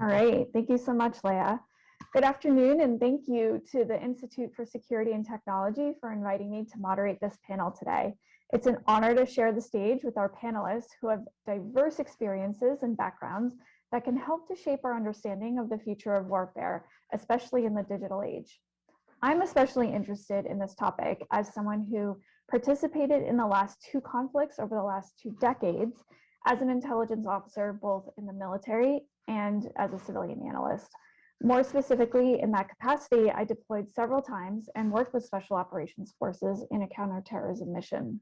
All right, thank you so much, Leah. Good afternoon, and thank you to the Institute for Security and Technology for inviting me to moderate this panel today. It's an honor to share the stage with our panelists who have diverse experiences and backgrounds that can help to shape our understanding of the future of warfare, especially in the digital age. I'm especially interested in this topic as someone who participated in the last two conflicts over the last 2 decades as an intelligence officer, both in the military and as a civilian analyst. More specifically, in that capacity, I deployed several times and worked with special operations forces in a counterterrorism mission.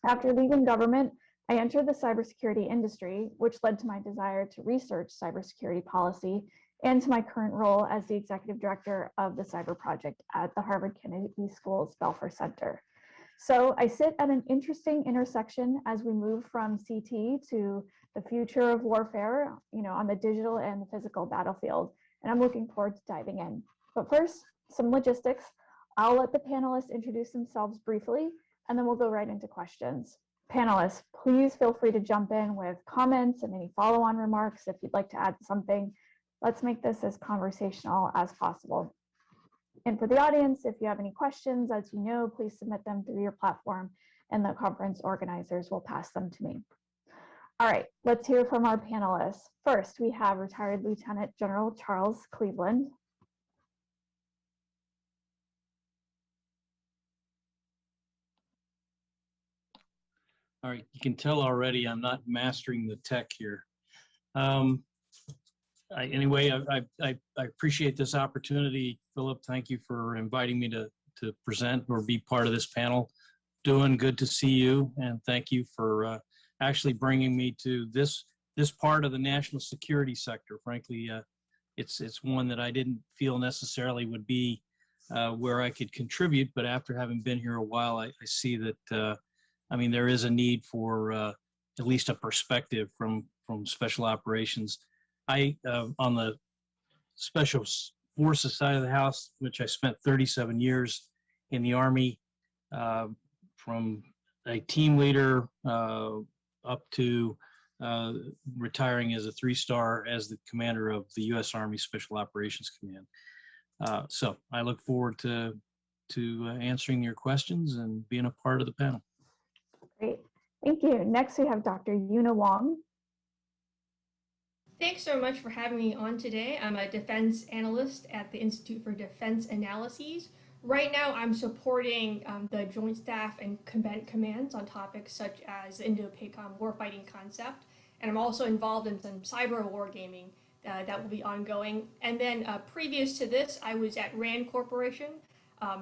After leaving government, I entered the cybersecurity industry, which led to my desire to research cybersecurity policy and to my current role as the executive director of the cyber project at the Harvard Kennedy School's Belfer Center. So I sit at an interesting intersection as we move from CT to the future of warfare, on the digital and the physical battlefield. And I'm looking forward to diving in. But first, some logistics. I'll let the panelists introduce themselves briefly, and then we'll go right into questions. Panelists, please feel free to jump in with comments and any follow-on remarks if you'd like to add something. Let's make this as conversational as possible. And for the audience, if you have any questions, as you know, please submit them through your platform and the conference organizers will pass them to me. All right, let's hear from our panelists. First, we have retired Lieutenant General Charles Cleveland. All right, you can tell already I'm not mastering the tech here. Anyway, I appreciate this opportunity, Philip. Thank you for inviting me to present or be part of this panel. Doowan, good to see you, and thank you for actually bringing me to this part of the national security sector. Frankly, it's one that I didn't feel necessarily would be where I could contribute, but after having been here a while, I see that there is a need for at least a perspective from special operations. On the Special Forces side of the house, which I spent 37 years in the Army, from a team leader up to retiring as a 3-star as the commander of the U.S. Army Special Operations Command. So I look forward to answering your questions and being a part of the panel. Great, thank you. Next, we have Dr. Yuna Wong. Thanks so much for having me on today. I'm a defense analyst at the Institute for Defense Analyses. Right now, I'm supporting the Joint Staff and Commands on topics such as the Indo-PACOM warfighting concept, and I'm also involved in some cyber wargaming that will be ongoing. And then previous to this, I was at RAND Corporation.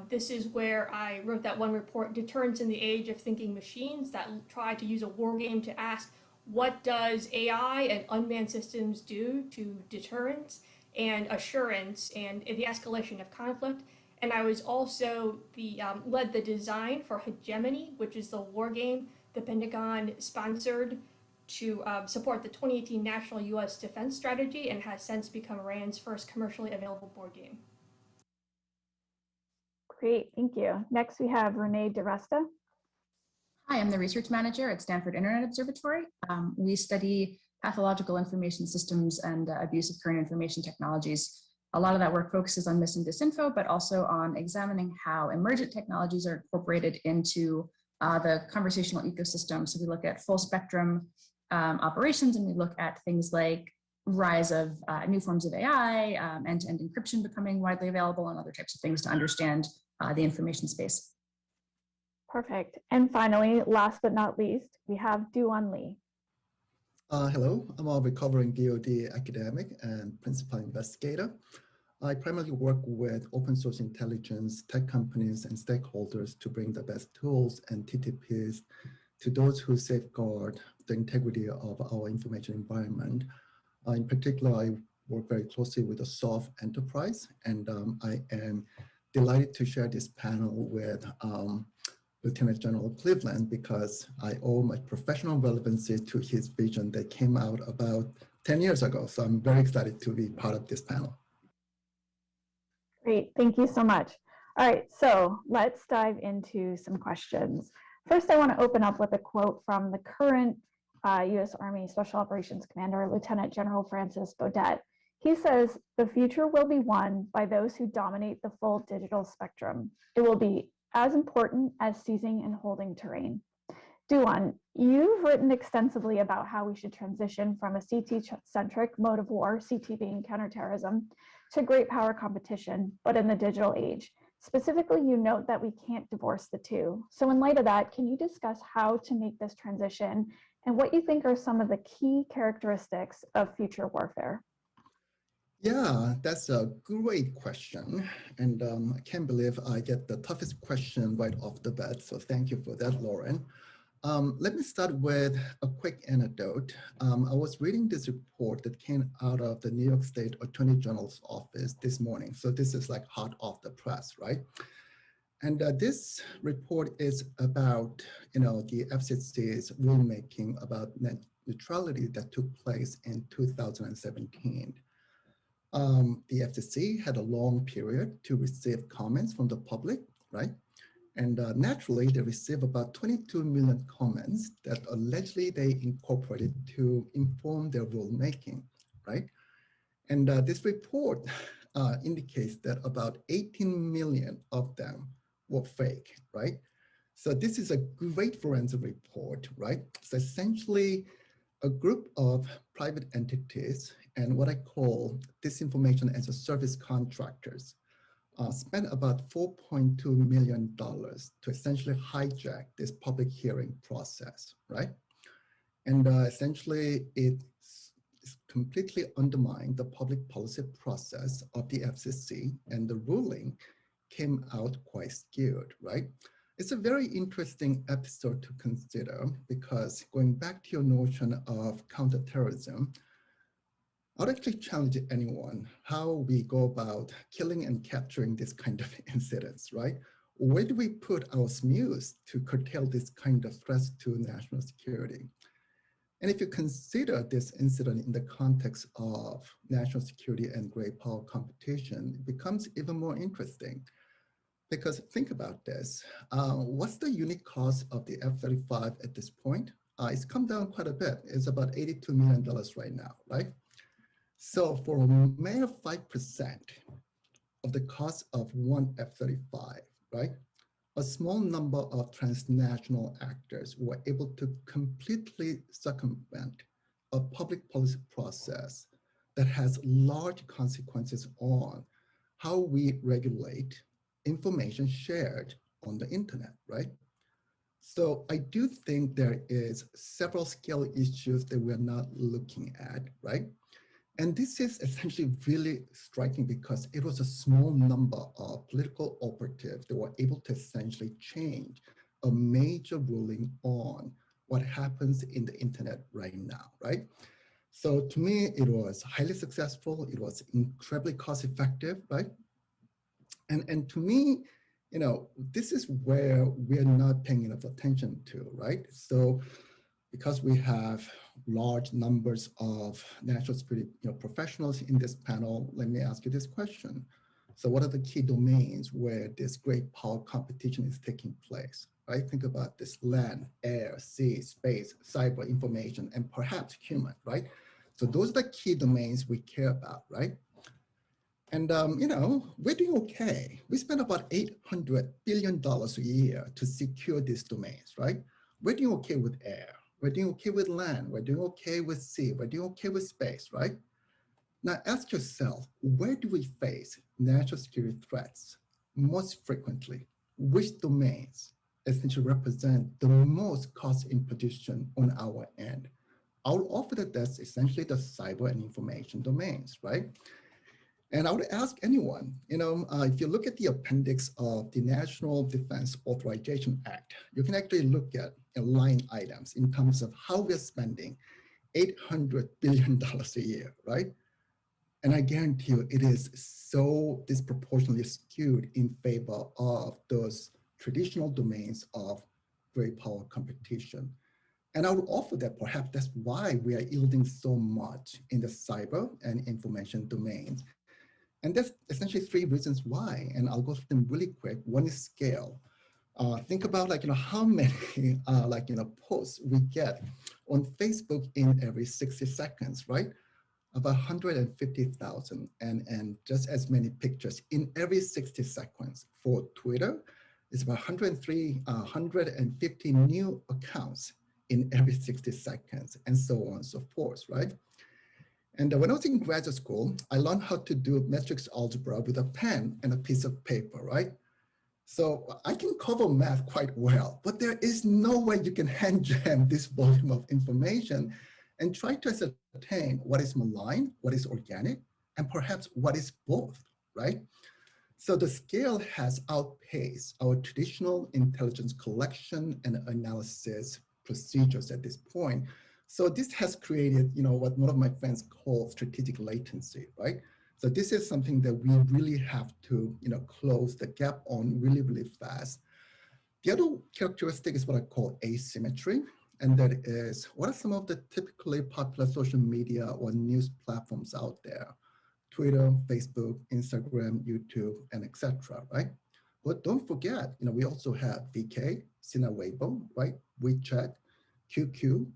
This is where I wrote that one report, Deterrence in the Age of Thinking Machines, that tried to use a wargame to ask, what does AI and unmanned systems do to deterrence and assurance and the escalation of conflict? And I was also led the design for Hegemony, which is the war game the Pentagon sponsored to support the 2018 National U.S. Defense Strategy, and has since become RAND's first commercially available board game. Great, thank you. Next, we have Renée DiResta. Hi, I'm the research manager at Stanford Internet Observatory. We study pathological information systems and abuse of current information technologies. A lot of that work focuses on mis and disinfo, but also on examining how emergent technologies are incorporated into the conversational ecosystem. So we look at full spectrum operations, and we look at things like rise of new forms of AI, end-to-end encryption becoming widely available, and other types of things to understand the information space. Perfect. And finally, last but not least, we have Doowan Lee. Hello, I'm a recovering DoD academic and principal investigator. I primarily work with open source intelligence, tech companies, and stakeholders to bring the best tools and TTPs to those who safeguard the integrity of our information environment. In particular, I work very closely with the SOF enterprise, and I am delighted to share this panel with Lieutenant General Cleveland, because I owe my professional relevancy to his vision that came out about 10 years ago. So I'm very excited to be part of this panel. Great, thank you so much. All right, so let's dive into some questions. First, I want to open up with a quote from the current U.S. Army Special Operations Commander, Lieutenant General Francis Baudet. He says, the future will be won by those who dominate the full digital spectrum. It will be as important as seizing and holding terrain. Doowan, you've written extensively about how we should transition from a CT-centric mode of war, CT being counterterrorism, to great power competition, but in the digital age. Specifically, you note that we can't divorce the two. So in light of that, can you discuss how to make this transition and what you think are some of the key characteristics of future warfare? Yeah, that's a great question. And I can't believe I get the toughest question right off the bat. So thank you for that, Lauren. Let me start with a quick anecdote. I was reading this report that came out of the New York State Attorney General's office this morning. So this is like hot off the press, right? And this report is about, the FCC's rulemaking about net neutrality that took place in 2017. The FCC had a long period to receive comments from the public, right? And naturally, they received about 22 million comments that allegedly they incorporated to inform their rulemaking, right? And this report indicates that about 18 million of them were fake, right? So this is a great forensic report, right? So essentially, a group of private entities and what I call disinformation as a service contractors spent about $4.2 million to essentially hijack this public hearing process, right? And essentially it completely undermined the public policy process of the FCC, and the ruling came out quite skewed, right? It's a very interesting episode to consider because going back to your notion of counterterrorism, I'd actually challenge anyone how we go about killing and capturing this kind of incidents, right? Where do we put our SMUs to curtail this kind of threats to national security? And if you consider this incident in the context of national security and great power competition, it becomes even more interesting. Because think about this, what's the unit cost of the F-35 at this point? It's come down quite a bit. It's about $82 million right now, right? So for a mere 5% of the cost of one F-35, right? A small number of transnational actors were able to completely circumvent a public policy process that has large consequences on how we regulate information shared on the internet, right? So I do think there is several scale issues that we're not looking at, right? And this is essentially really striking because it was a small number of political operatives that were able to essentially change a major ruling on what happens in the internet right now, right? So to me, it was highly successful. It was incredibly cost effective, right? And to me, this is where we're not paying enough attention to, right? So because we have large numbers of national security professionals in this panel, let me ask you this question. So what are the key domains where this great power competition is taking place, right? Think about this: land, air, sea, space, cyber, information, and perhaps human, right? So those are the key domains we care about, right? And, we're doing okay. We spend about $800 billion a year to secure these domains, right? We're doing okay with air. We're doing okay with land. We're doing okay with sea. We're doing okay with space, right? Now ask yourself, where do we face national security threats most frequently? Which domains essentially represent the most cost imposition on our end? I'll offer that that's essentially the cyber and information domains, right? And I would ask anyone, if you look at the appendix of the National Defense Authorization Act, you can actually look at line items in terms of how we're spending $800 billion a year, right? And I guarantee you it is so disproportionately skewed in favor of those traditional domains of great power competition. And I would offer that perhaps that's why we are yielding so much in the cyber and information domains. And there's essentially three reasons why, and I'll go through them really quick. One is scale. Think about how many posts we get on Facebook in every 60 seconds, right? about 150,000 and just as many pictures in every 60 seconds. For Twitter, it's about 150 new accounts in every 60 seconds, and so on and so forth, right? And when I was in graduate school, I learned how to do matrix algebra with a pen and a piece of paper, right? So I can cover math quite well, but there is no way you can hand jam this volume of information and try to ascertain what is malign, what is organic, and perhaps what is both, right? So the scale has outpaced our traditional intelligence collection and analysis procedures at this point. So this has created, what one of my friends call strategic latency, right? So this is something that we really have to, close the gap on really, really fast. The other characteristic is what I call asymmetry. And that is, what are some of the typically popular social media or news platforms out there? Twitter, Facebook, Instagram, YouTube, and etc. Right? But don't forget, we also have VK, Sina Weibo, right? WeChat, QQ,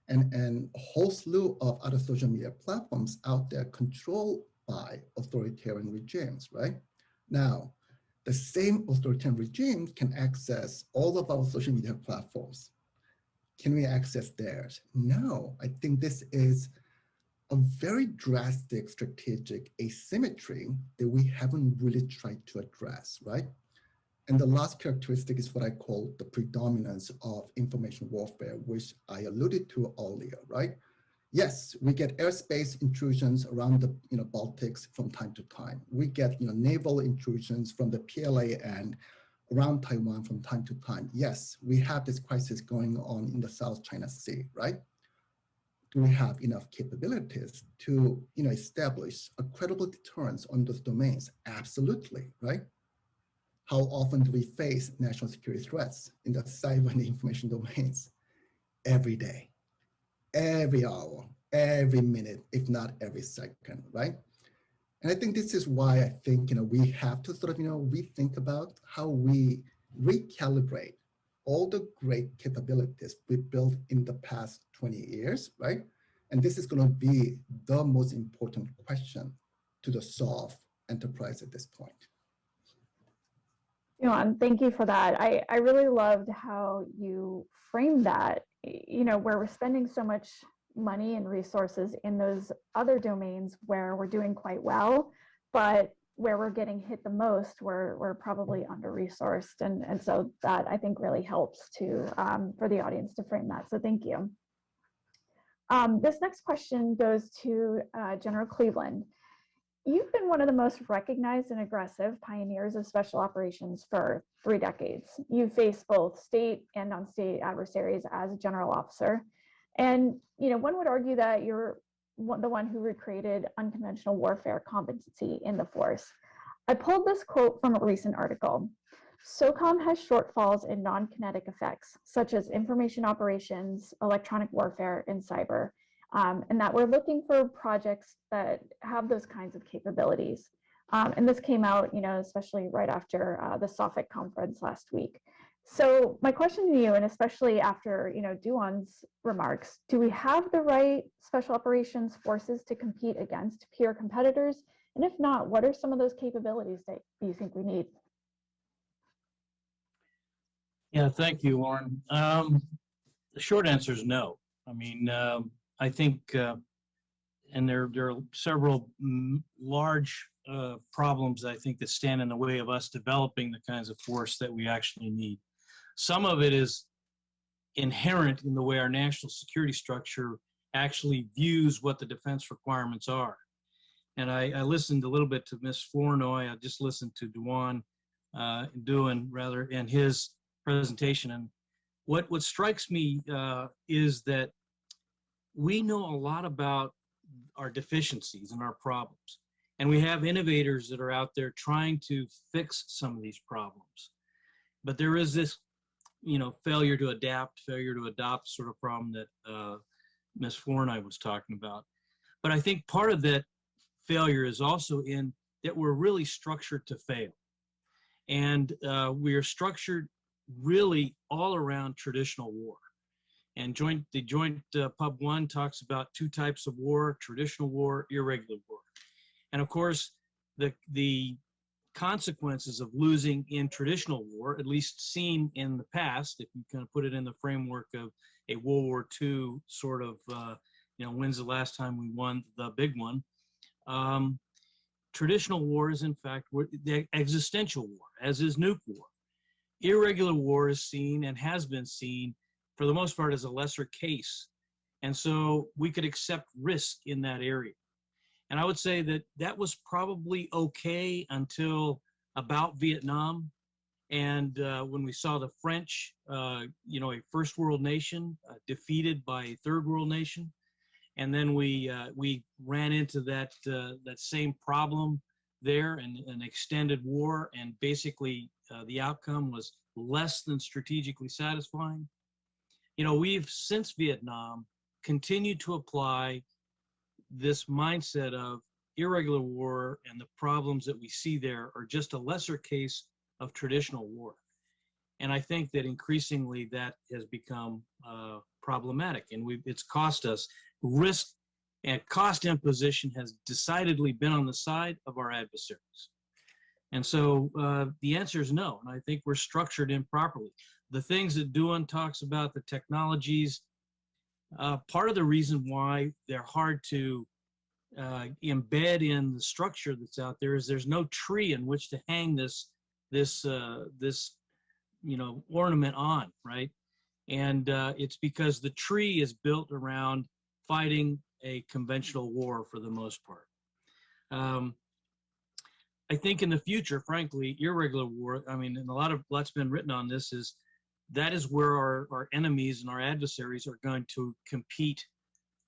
and a whole slew of other social media platforms out there controlled by authoritarian regimes, right? Now, the same authoritarian regime can access all of our social media platforms. Can we access theirs? No, I think this is a very drastic strategic asymmetry that we haven't really tried to address, right? And the last characteristic is what I call the predominance of information warfare, which I alluded to earlier, right? Yes, we get airspace intrusions around the Baltics from time to time. We get naval intrusions from the PLA and around Taiwan from time to time. Yes, we have this crisis going on in the South China Sea, right? Do we have enough capabilities to establish a credible deterrence on those domains? Absolutely, right? How often do we face national security threats in the cyber and the information domains? Every day, every hour, every minute, if not every second, right? And I think this is why I think we have to sort of rethink about how we recalibrate all the great capabilities we built in the past 20 years, right? And this is going to be the most important question to the solve enterprise at this point. Thank you for that. I really loved how you framed that, where we're spending so much money and resources in those other domains where we're doing quite well, but where we're getting hit the most, we're probably under-resourced. And so that I think really helps to for the audience to frame that. So thank you. This next question goes to General Cleveland. You've been one of the most recognized and aggressive pioneers of special operations for 3 decades. You've faced both state and non-state adversaries as a general officer. And one would argue that you're the one who recreated unconventional warfare competency in the force. I pulled this quote from a recent article. SOCOM has shortfalls in non-kinetic effects, such as information operations, electronic warfare, and cyber, and that we're looking for projects that have those kinds of capabilities. And this came out, especially right after the SOFIC conference last week. So my question to you, and especially after, Doowan's remarks, do we have the right special operations forces to compete against peer competitors? And if not, what are some of those capabilities that you think we need? Yeah, thank you, Lauren. The short answer is no. I mean, I think, and there are several large problems, I think, that stand in the way of us developing the kinds of force that we actually need. Some of it is inherent in the way our national security structure actually views what the defense requirements are. And I listened a little bit to Ms. Flournoy. I just listened to Doowan in his presentation. And what strikes me is that we know a lot about our deficiencies and our problems. And we have innovators that are out there trying to fix some of these problems. But there is this, failure to adapt, failure to adopt sort of problem that Ms. Flournoy was talking about. But I think part of that failure is also in that we're really structured to fail. And we are structured really all around traditional war. And the joint Pub 1 talks about two types of war: traditional war, irregular war. And of course, the consequences of losing in traditional war, at least seen in the past, if you kind of put it in the framework of a World War II sort of, when's the last time we won the big one? Traditional war is, in fact, the existential war, as is nuke war. Irregular war is seen and has been seen, for the most part, as a lesser case. And so we could accept risk in that area. And I would say that that was probably okay until about Vietnam. And when we saw the French, a first world nation defeated by a third world nation. And then we ran into that same problem there, and an extended war, and basically the outcome was less than strategically satisfying. We've, since Vietnam, continued to apply this mindset of irregular war, and the problems that we see there are just a lesser case of traditional war. And I think that increasingly that has become problematic, and it's cost us. Risk and cost imposition has decidedly been on the side of our adversaries. And so the answer is no, and I think we're structured improperly. The things that Doowan talks about, the technologies, part of the reason why they're hard to embed in the structure that's out there is there's no tree in which to hang this ornament on, right? And it's because the tree is built around fighting a conventional war for the most part. I think in the future, frankly, irregular war, and lots been written on this, that is where our enemies and our adversaries are going to compete,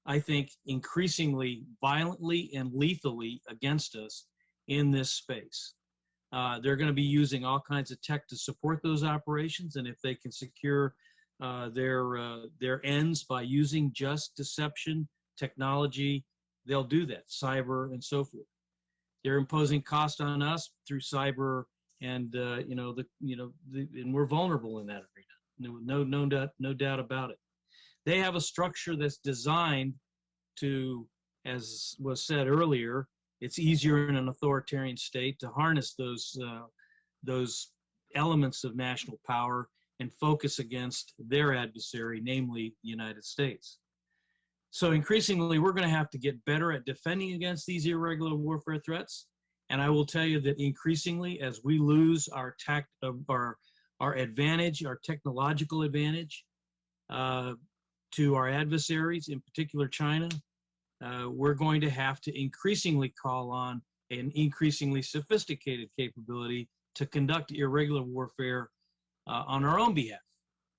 I think, increasingly violently and lethally against us in this space. They're going to be using all kinds of tech to support those operations, and if they can secure their ends by using just deception technology, they'll do that, cyber and so forth. They're imposing cost on us through cyber, and and we're vulnerable in that arena. No doubt about it. They have a structure that's designed to, as was said earlier, it's easier in an authoritarian state to harness those elements of national power and focus against their adversary, namely the United States. So increasingly, we're going to have to get better at defending against these irregular warfare threats. And I will tell you that increasingly, as we lose our advantage, our technological advantage to our adversaries, in particular China, we're going to have to increasingly call on an increasingly sophisticated capability to conduct irregular warfare on our own behalf.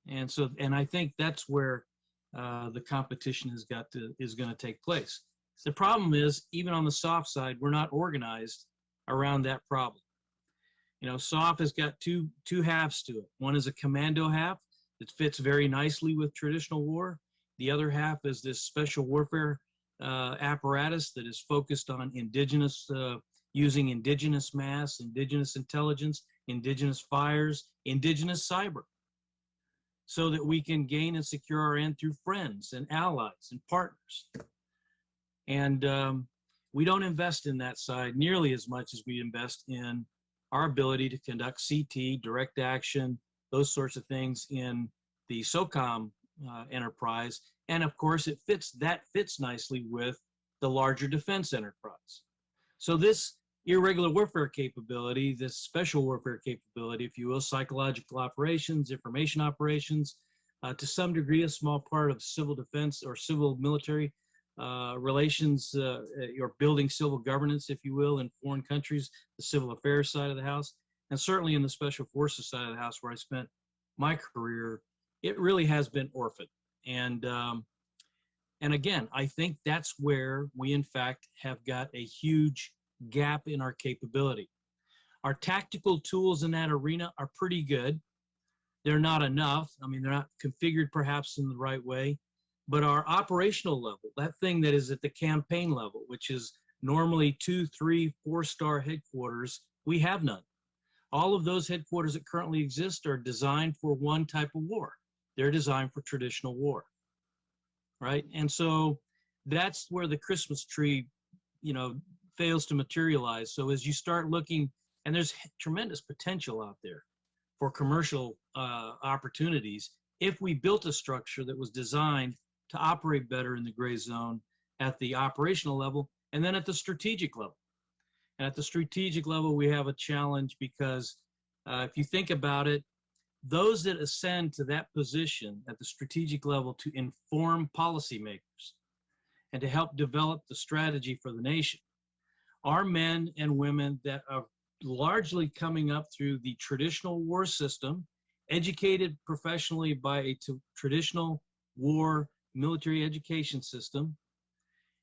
And I think that's where the competition is going to take place. The problem is, even on the soft side, we're not organized around that problem. SOF has got two halves to it. One is a commando half that fits very nicely with traditional war. The other half is this special warfare apparatus that is focused on using indigenous mass, indigenous intelligence, indigenous fires, indigenous cyber, so that we can gain and secure our end through friends and allies and partners. And we don't invest in that side nearly as much as we invest in our ability to conduct CT, direct action, those sorts of things in the SOCOM enterprise. And of course, that fits nicely with the larger defense enterprise. So this irregular warfare capability, this special warfare capability, if you will, psychological operations, information operations, to some degree, a small part of civil defense or civil military relations, or building civil governance, if you will, in foreign countries, the civil affairs side of the house, and certainly in the special forces side of the house where I spent my career, it really has been orphaned. And again, I think that's where we, in fact, have got a huge gap in our capability. Our tactical tools in that arena are pretty good. They're not enough. They're not configured perhaps in the right way, but our operational level, that thing that is at the campaign level, which is normally 2, 3, 4-star headquarters, we have none. All of those headquarters that currently exist are designed for one type of war. They're designed for traditional war. right? And so that's where the Christmas tree, fails to materialize. So as you start looking, and there's tremendous potential out there for commercial opportunities if we built a structure that was designed to operate better in the gray zone at the operational level and then at the strategic level. And at the strategic level, we have a challenge because if you think about it, those that ascend to that position at the strategic level to inform policymakers and to help develop the strategy for the nation are men and women that are largely coming up through the traditional war system, educated professionally by a traditional war military education system.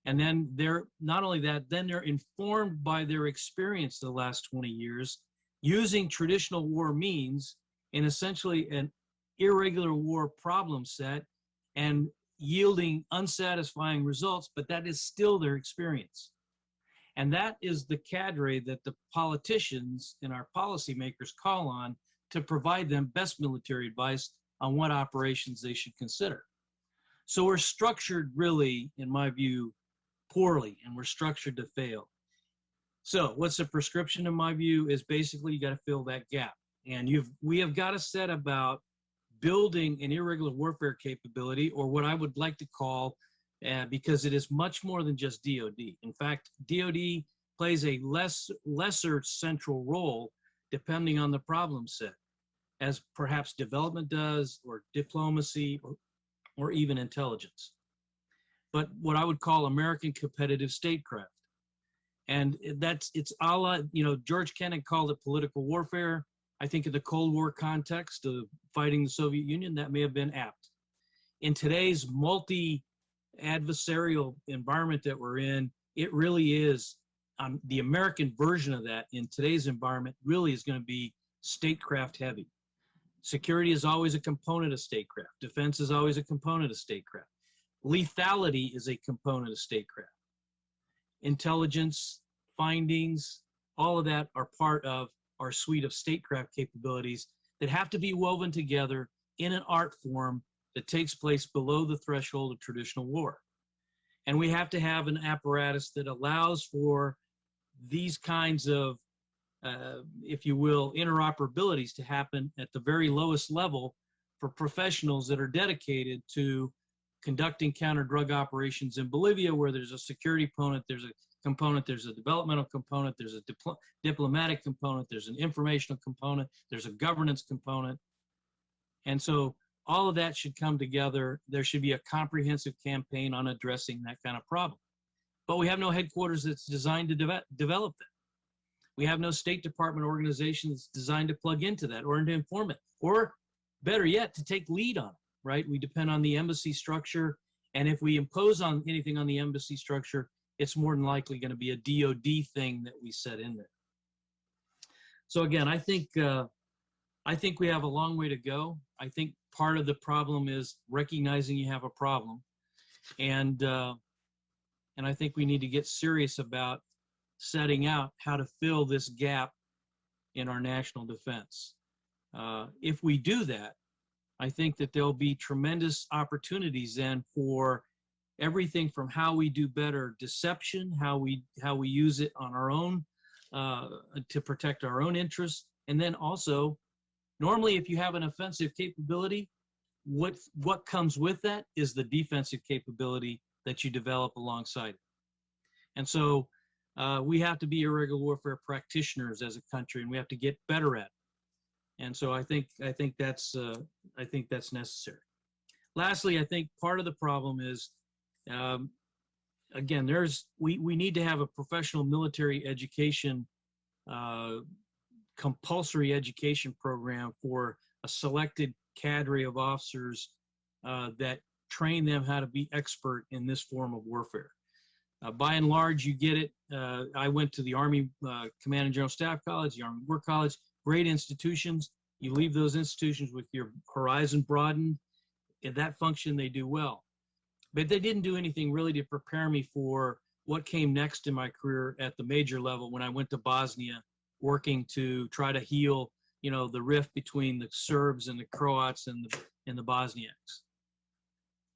And then they're not only that, then they're informed by their experience the last 20 years using traditional war means in essentially an irregular war problem set and yielding unsatisfying results, but that is still their experience. And that is the cadre that the politicians and our policymakers call on to provide them best military advice on what operations they should consider. So we're structured really, in my view, poorly, and we're structured to fail. So what's the prescription, in my view, is basically you got to fill that gap. And we have got to set about building an irregular warfare capability, or what I would like to call, because it is much more than just DoD. In fact, DoD plays a lesser central role depending on the problem set, as perhaps development does, or diplomacy, or even intelligence. But what I would call American competitive statecraft. And it's a la, George Kennan called it political warfare. I think in the Cold War context of fighting the Soviet Union, that may have been apt. In today's multi-adversarial environment that we're in, it really is, the American version of that in today's environment really is going to be statecraft heavy. Security is always a component of statecraft. Defense is always a component of statecraft. Lethality is a component of statecraft. Intelligence, findings, all of that are part of our suite of statecraft capabilities that have to be woven together in an art form that takes place below the threshold of traditional war. And we have to have an apparatus that allows for these kinds of, if you will, interoperabilities to happen at the very lowest level for professionals that are dedicated to conducting counter-drug operations in Bolivia, where there's a security component, there's a component, there's a developmental component, there's a diplomatic component, there's an informational component, there's a governance component. And so all of that should come together. There should be a comprehensive campaign on addressing that kind of problem. But we have no headquarters that's designed to develop that. We have no State Department organization that's designed to plug into that or to inform it, or better yet, to take lead on it, right? We depend on the embassy structure. And if we impose on anything on the embassy structure, it's more than likely going to be a DoD thing that we set in there. So again, I think we have a long way to go. I think part of the problem is recognizing you have a problem. And I think we need to get serious about setting out how to fill this gap in our national defense. If we do that, I think that there'll be tremendous opportunities then for everything from how we do better deception, how we use it on our own to protect our own interests, and then also, normally if you have an offensive capability, what comes with that is the defensive capability that you develop alongside it. And so we have to be irregular warfare practitioners as a country, and we have to get better at it. And so I think that's necessary. Lastly, I think part of the problem is, again, we need to have a professional military education, compulsory education program for a selected cadre of officers that train them how to be expert in this form of warfare. By and large, you get it. I went to the Army Command and General Staff College, the Army War College, great institutions. You leave those institutions with your horizon broadened. In that function, they do well. But they didn't do anything really to prepare me for what came next in my career at the major level when I went to Bosnia, working to try to heal, the rift between the Serbs and the Croats and the Bosniaks.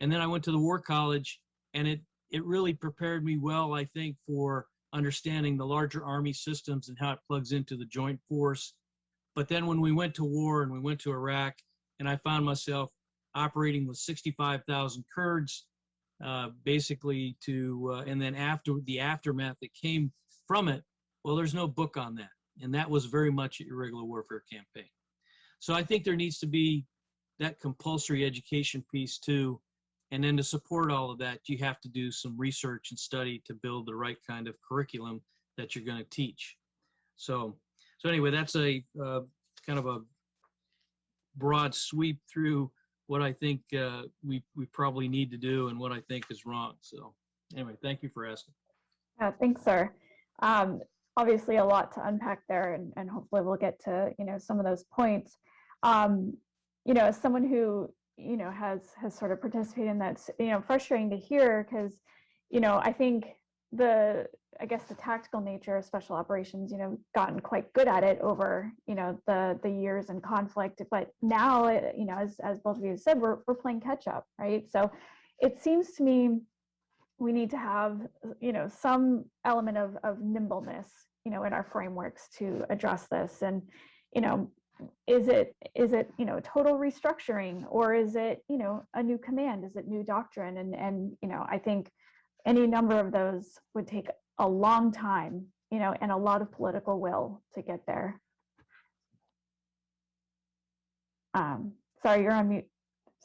And then I went to the War College, and it really prepared me well, I think, for understanding the larger Army systems and how it plugs into the joint force. But then when we went to war and we went to Iraq, and I found myself operating with 65,000 Kurds, basically and then after the aftermath that came from it, well, there's no book on that. And that was very much an irregular warfare campaign. So I think there needs to be that compulsory education piece too. And then to support all of that, you have to do some research and study to build the right kind of curriculum that you're going to teach. So anyway, that's a kind of a broad sweep through what I think we probably need to do and what I think is wrong. So anyway, thank you for asking. Thanks, sir. Obviously a lot to unpack there, and hopefully we'll get to, some of those points. As someone who, has sort of participated in that, frustrating to hear because, I think the tactical nature of special operations, gotten quite good at it over, the years and conflict. But now, as both of you said, we're playing catch up, right? So it seems to me we need to have, some element of nimbleness, in our frameworks to address this. And, is it total restructuring, or is it, a new command? Is it new doctrine? And I think any number of those would take a long time, and a lot of political will to get there. Sorry, you're on mute,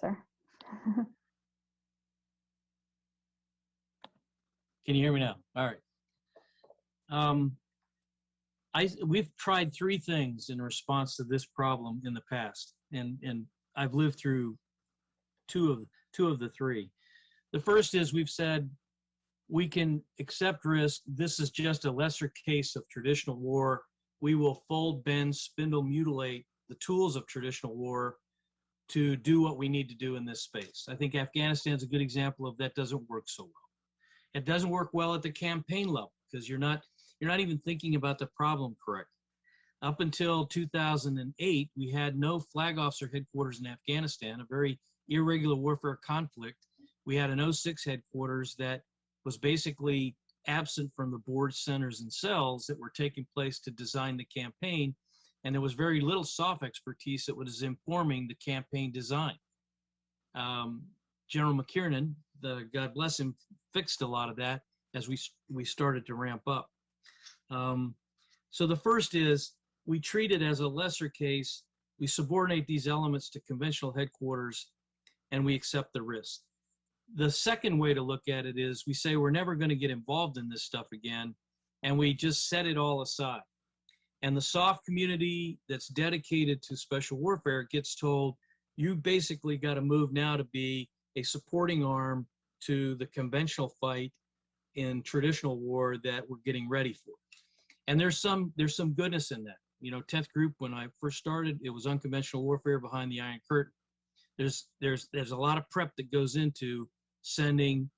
sir. Can you hear me now? All right. We've tried three things in response to this problem in the past, and I've lived through two of the three. The first is we've said we can accept risk. This is just a lesser case of traditional war. We will fold, bend, spindle, mutilate the tools of traditional war to do what we need to do in this space. I think Afghanistan's a good example of that doesn't work so well. It doesn't work well at the campaign level because you're not even thinking about the problem correctly. Up until 2008, we had no flag officer headquarters in Afghanistan, a very irregular warfare conflict. We had an 06 headquarters that was basically absent from the board centers and cells that were taking place to design the campaign. And there was very little soft expertise that was informing the campaign design. General McKiernan, God bless him, fixed a lot of that as we started to ramp up. So the first is we treat it as a lesser case. We subordinate these elements to conventional headquarters, and we accept the risk. The second way to look at it is we say we're never going to get involved in this stuff again, and we just set it all aside. And the soft community that's dedicated to special warfare gets told, you basically got to move now to be a supporting arm to the conventional fight in traditional war that we're getting ready for. And there's some goodness in that. 10th Group, when I first started, it was unconventional warfare behind the Iron Curtain. There's a lot of prep that goes into sending,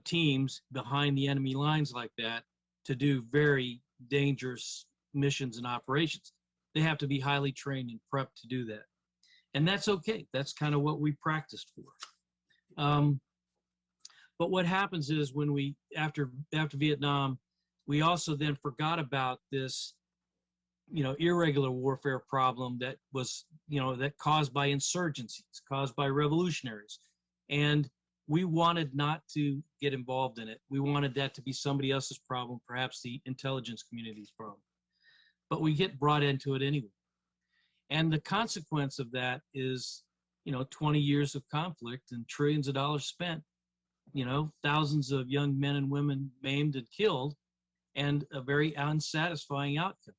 teams behind the enemy lines like that to do very dangerous missions and operations. They have to be highly trained and prepped to do that. And that's okay. That's kind of what we practiced for. But what happens is when we, after Vietnam, we also then forgot about this, irregular warfare problem that was, that caused by insurgencies, caused by revolutionaries. And we wanted not to get involved in it. We wanted that to be somebody else's problem, perhaps the intelligence community's problem. But we get brought into it anyway. And the consequence of that is, 20 years of conflict and trillions of dollars spent, thousands of young men and women maimed and killed, and a very unsatisfying outcome.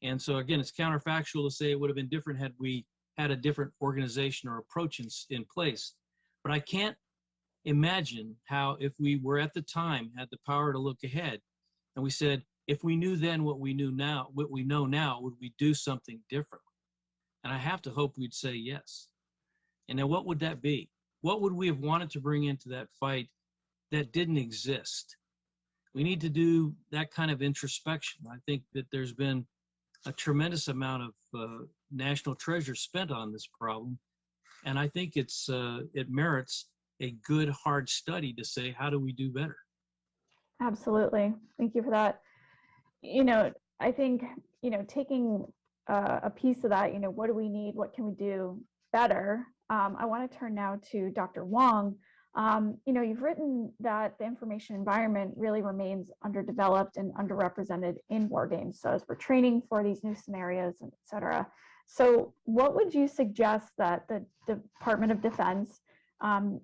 And so again, it's counterfactual to say it would have been different had we had a different organization or approach in place. But I can't imagine how, if we were at the time, had the power to look ahead, and we said, if we knew then what we know now, would we do something different? And I have to hope we'd say yes. And then what would that be? What would we have wanted to bring into that fight that didn't exist? We need to do that kind of introspection. I think that there's been a tremendous amount of national treasure spent on this problem. And I think it merits a good hard study to say, how do we do better? Absolutely. Thank you for that. I think, taking a piece of that, what do we need? What can we do better? I want to turn now to Dr. Wong. You've written that the information environment really remains underdeveloped and underrepresented in war games. So as we're training for these new scenarios, et cetera. So what would you suggest that the Department of Defense, and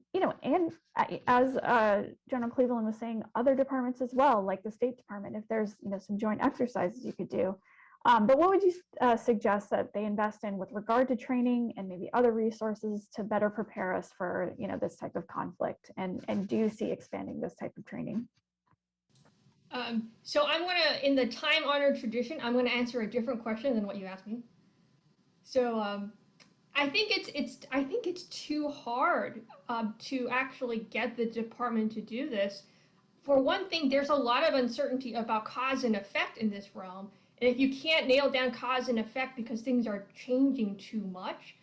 as General Cleveland was saying, other departments as well, like the State Department, if there's some joint exercises you could do. But what would you suggest that they invest in with regard to training and maybe other resources to better prepare us for this type of conflict? And do you see expanding this type of training? So I'm gonna, in the time-honored tradition, I'm gonna answer a different question than what you asked me. So I think it's too hard to actually get the department to do this. For one thing, there's a lot of uncertainty about cause and effect in this realm. And if you can't nail down cause and effect because things are changing too much,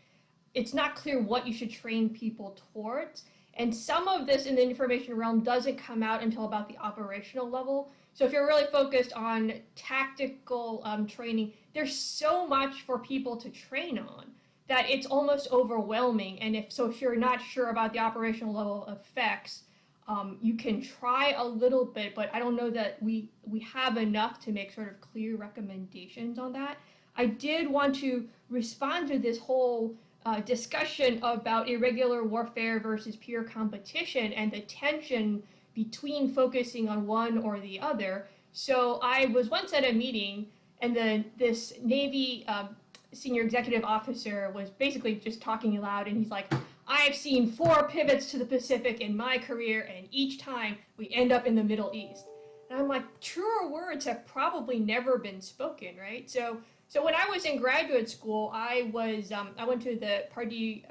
it's not clear what you should train people towards. And some of this in the information realm doesn't come out until about the operational level. So if you're really focused on tactical training, there's so much for people to train on that it's almost overwhelming. And if you're not sure about the operational level effects, you can try a little bit, but I don't know that we have enough to make sort of clear recommendations on that. I did want to respond to this whole discussion about irregular warfare versus pure competition and the tension between focusing on one or the other. So I was once at a meeting, and then this Navy senior executive officer was basically just talking aloud, and he's like, I've seen 4 pivots to the Pacific in my career, and each time we end up in the Middle East. And I'm like, truer words have probably never been spoken, right? So when I was in graduate school, I went to the Pardee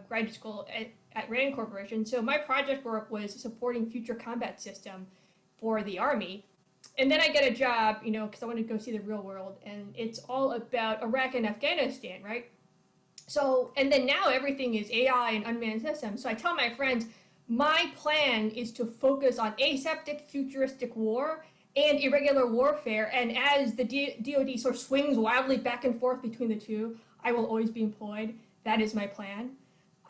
graduate school at Renée Corporation. So my project work was supporting future combat system for the Army. And then I get a job, because I want to go see the real world, and it's all about Iraq and Afghanistan, right? So, and then now everything is AI and unmanned systems. So I tell my friends, my plan is to focus on aseptic futuristic war and irregular warfare. And as the DoD sort of swings wildly back and forth between the two, I will always be employed. That is my plan.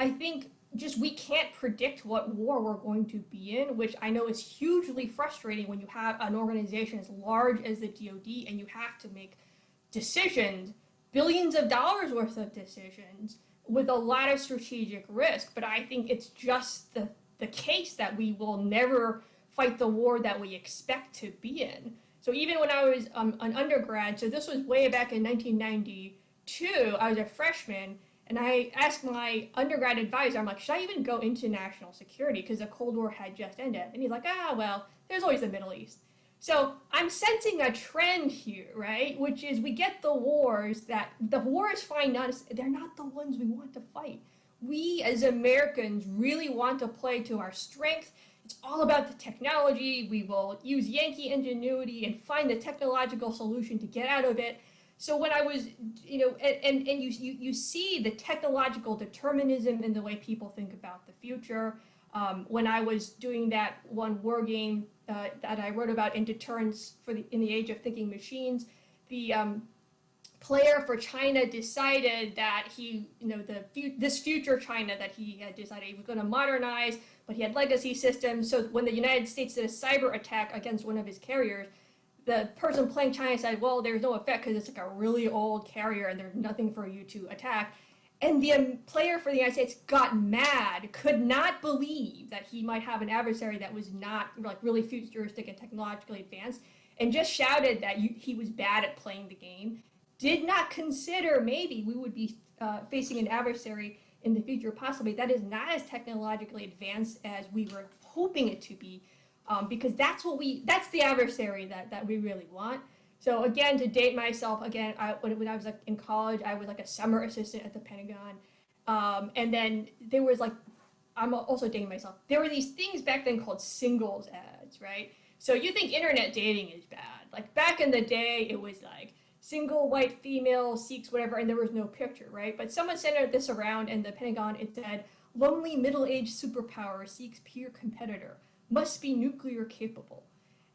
I think just we can't predict what war we're going to be in, which I know is hugely frustrating when you have an organization as large as the DoD and you have to make decisions, billions of dollars worth of decisions with a lot of strategic risk. But I think it's just the case that we will never fight the war that we expect to be in. So even when I was an undergrad, so this was way back in 1992, I was a freshman, and I asked my undergrad advisor, I'm like, should I even go into national security? Because the Cold War had just ended. And he's like, well, there's always the Middle East. So I'm sensing a trend here, right? Which is we get the wars that the wars find us, they're not the ones we want to fight. We as Americans really want to play to our strength. It's all about the technology. We will use Yankee ingenuity and find the technological solution to get out of it. So when I was, and you see the technological determinism in the way people think about the future. When I was doing that one war game that I wrote about in Deterrence in the Age of Thinking Machines, the player for China decided that this future China that he had decided he was going to modernize, but he had legacy systems. So when the United States did a cyber attack against one of his carriers, the person playing China said, well, there's no effect because it's like a really old carrier and there's nothing for you to attack. And the player for the United States got mad, could not believe that he might have an adversary that was not like really futuristic and technologically advanced, and just shouted that he was bad at playing the game. Did not consider maybe we would be facing an adversary in the future possibly that is not as technologically advanced as we were hoping it to be. Because that's the adversary that we really want. So again, to date myself, when I was like in college, I was like a summer assistant at the Pentagon. And then there was like, I'm also dating myself. There were these things back then called singles ads, right? So you think internet dating is bad. Like back in the day, it was like single white female seeks whatever, and there was no picture, right? But someone sent this around and the Pentagon, it said, lonely middle-aged superpower seeks peer competitor, must be nuclear capable.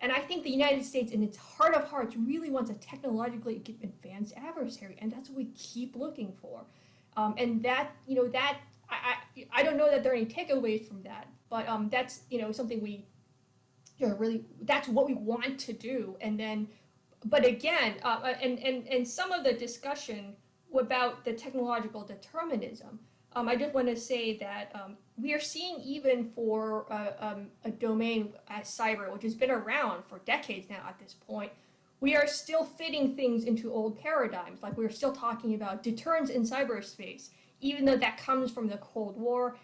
And I think the United States, in its heart of hearts, really wants a technologically advanced adversary, and that's what we keep looking for. And that, I don't know that there are any takeaways from that, but that's, something we, really, that's what we want to do. And then, but again, and some of the discussion about the technological determinism, I just want to say that we are seeing, even for a domain as cyber, which has been around for decades now at this point, we are still fitting things into old paradigms. Like, we're still talking about deterrence in cyberspace, even though that comes from the Cold War,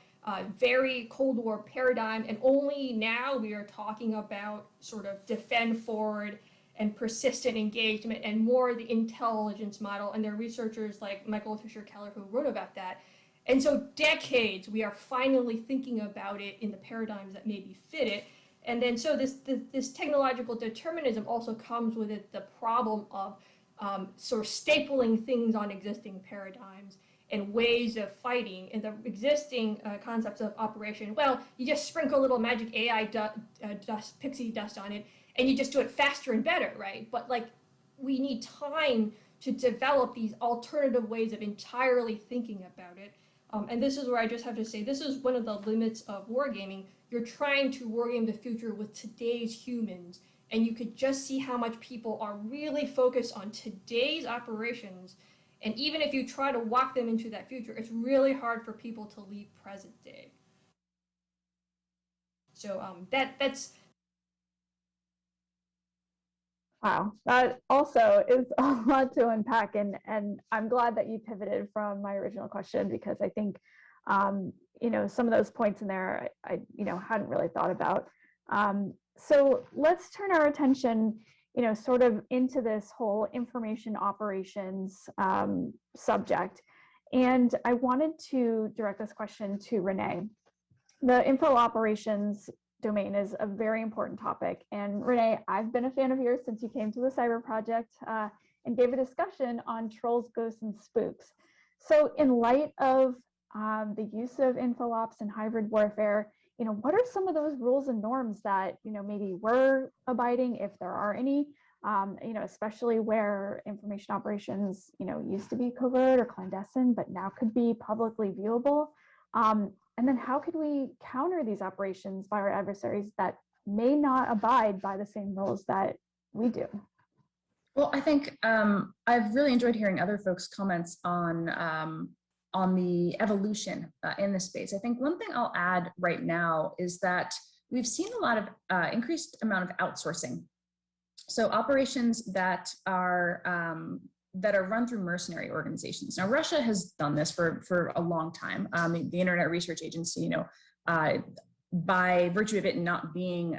very Cold War paradigm. And only now we are talking about sort of defend forward and persistent engagement, and more the intelligence model. And there are researchers like Michael Fisher-Keller who wrote about that. And so decades, we are finally thinking about it in the paradigms that maybe fit it. And then so this technological determinism also comes with it the problem of sort of stapling things on existing paradigms and ways of fighting. And the existing concepts of operation, well, you just sprinkle a little magic AI dust, pixie dust on it, and you just do it faster and better, right? But like, we need time to develop these alternative ways of entirely thinking about it. And this is where I just have to say, this is one of the limits of wargaming. You're trying to wargame the future with today's humans, and you could just see how much people are really focused on today's operations. And even if you try to walk them into that future, it's really hard for people to leave present day. So that's... Wow, that also is a lot to unpack, and I'm glad that you pivoted from my original question, because I think some of those points in there I hadn't really thought about. So let's turn our attention sort of into this whole information operations subject, and I wanted to direct this question to Renée. The info operations domain is a very important topic. And Renée, I've been a fan of yours since you came to the Cyber Project and gave a discussion on trolls, ghosts, and spooks. So in light of the use of info ops and hybrid warfare, what are some of those rules and norms that, maybe we're abiding, if there are any, especially where information operations, used to be covert or clandestine, but now could be publicly viewable? And then how could we counter these operations by our adversaries that may not abide by the same rules that we do? Well, I think I've really enjoyed hearing other folks' comments on the evolution in this space. I think one thing I'll add right now is that we've seen a lot of increased amount of outsourcing. So operations that are run through mercenary organizations. Now, Russia has done this for a long time. The Internet Research Agency, by virtue of it not being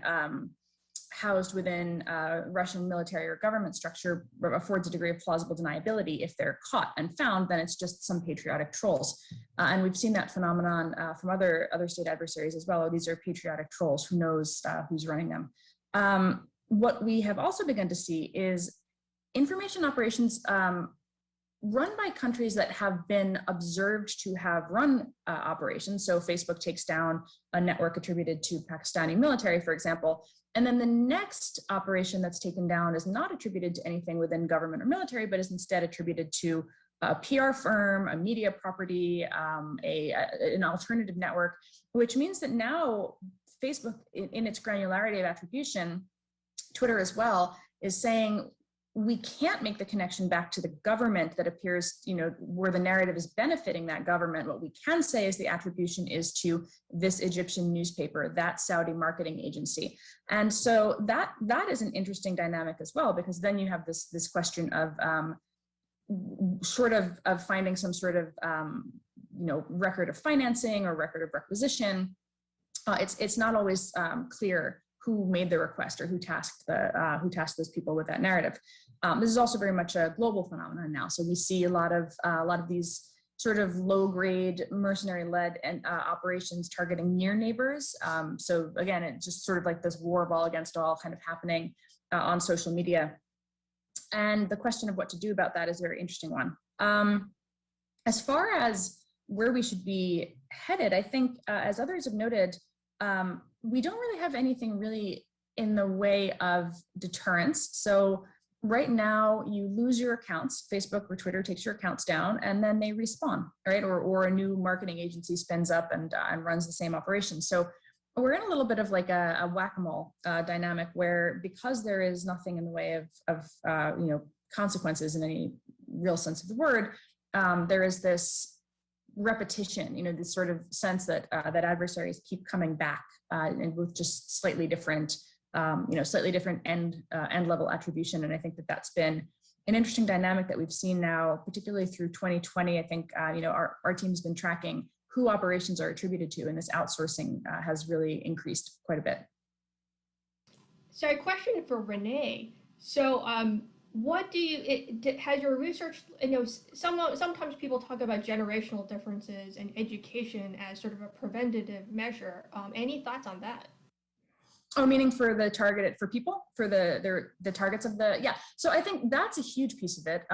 housed within Russian military or government structure, affords a degree of plausible deniability. If they're caught and found, then it's just some patriotic trolls. And we've seen that phenomenon from other state adversaries as well. These are patriotic trolls. Who knows who's running them? What we have also begun to see is information operations run by countries that have been observed to have run operations. So Facebook takes down a network attributed to Pakistani military, for example, and then the next operation that's taken down is not attributed to anything within government or military, but is instead attributed to a PR firm, a media property, an alternative network, which means that now Facebook, in its granularity of attribution, Twitter as well, is saying, we can't make the connection back to the government that appears, where the narrative is benefiting that government. What we can say is the attribution is to this Egyptian newspaper, that Saudi marketing agency. And so that is an interesting dynamic as well, because then you have this question of finding some sort of, record of financing or record of requisition. It's not always clear who made the request or who tasked those people with that narrative. This is also very much a global phenomenon now. So we see a lot of these sort of low-grade mercenary-led operations targeting near neighbors. So again, it's just sort of like this war of all against all kind of happening on social media. And the question of what to do about that is a very interesting one. As far as where we should be headed, I think, as others have noted, we don't really have anything really in the way of deterrence. So right now, you lose your accounts. Facebook or Twitter takes your accounts down, and then they respawn, right? Or a new marketing agency spins up and runs the same operation. So we're in a little bit of like a whack-a-mole dynamic, where because there is nothing in the way of consequences in any real sense of the word, there is this repetition, this sort of sense that that adversaries keep coming back and with just slightly different end level attribution. And I think that that's been an interesting dynamic that we've seen now, particularly through 2020. I think our team's been tracking who operations are attributed to, and this outsourcing has really increased quite a bit. So a question for Renée. So what do you, has your research, sometimes people talk about generational differences in education as sort of a preventative measure. Any thoughts on that? Oh, meaning for the targeted, for people, for the targets of the, yeah. So I think that's a huge piece of it.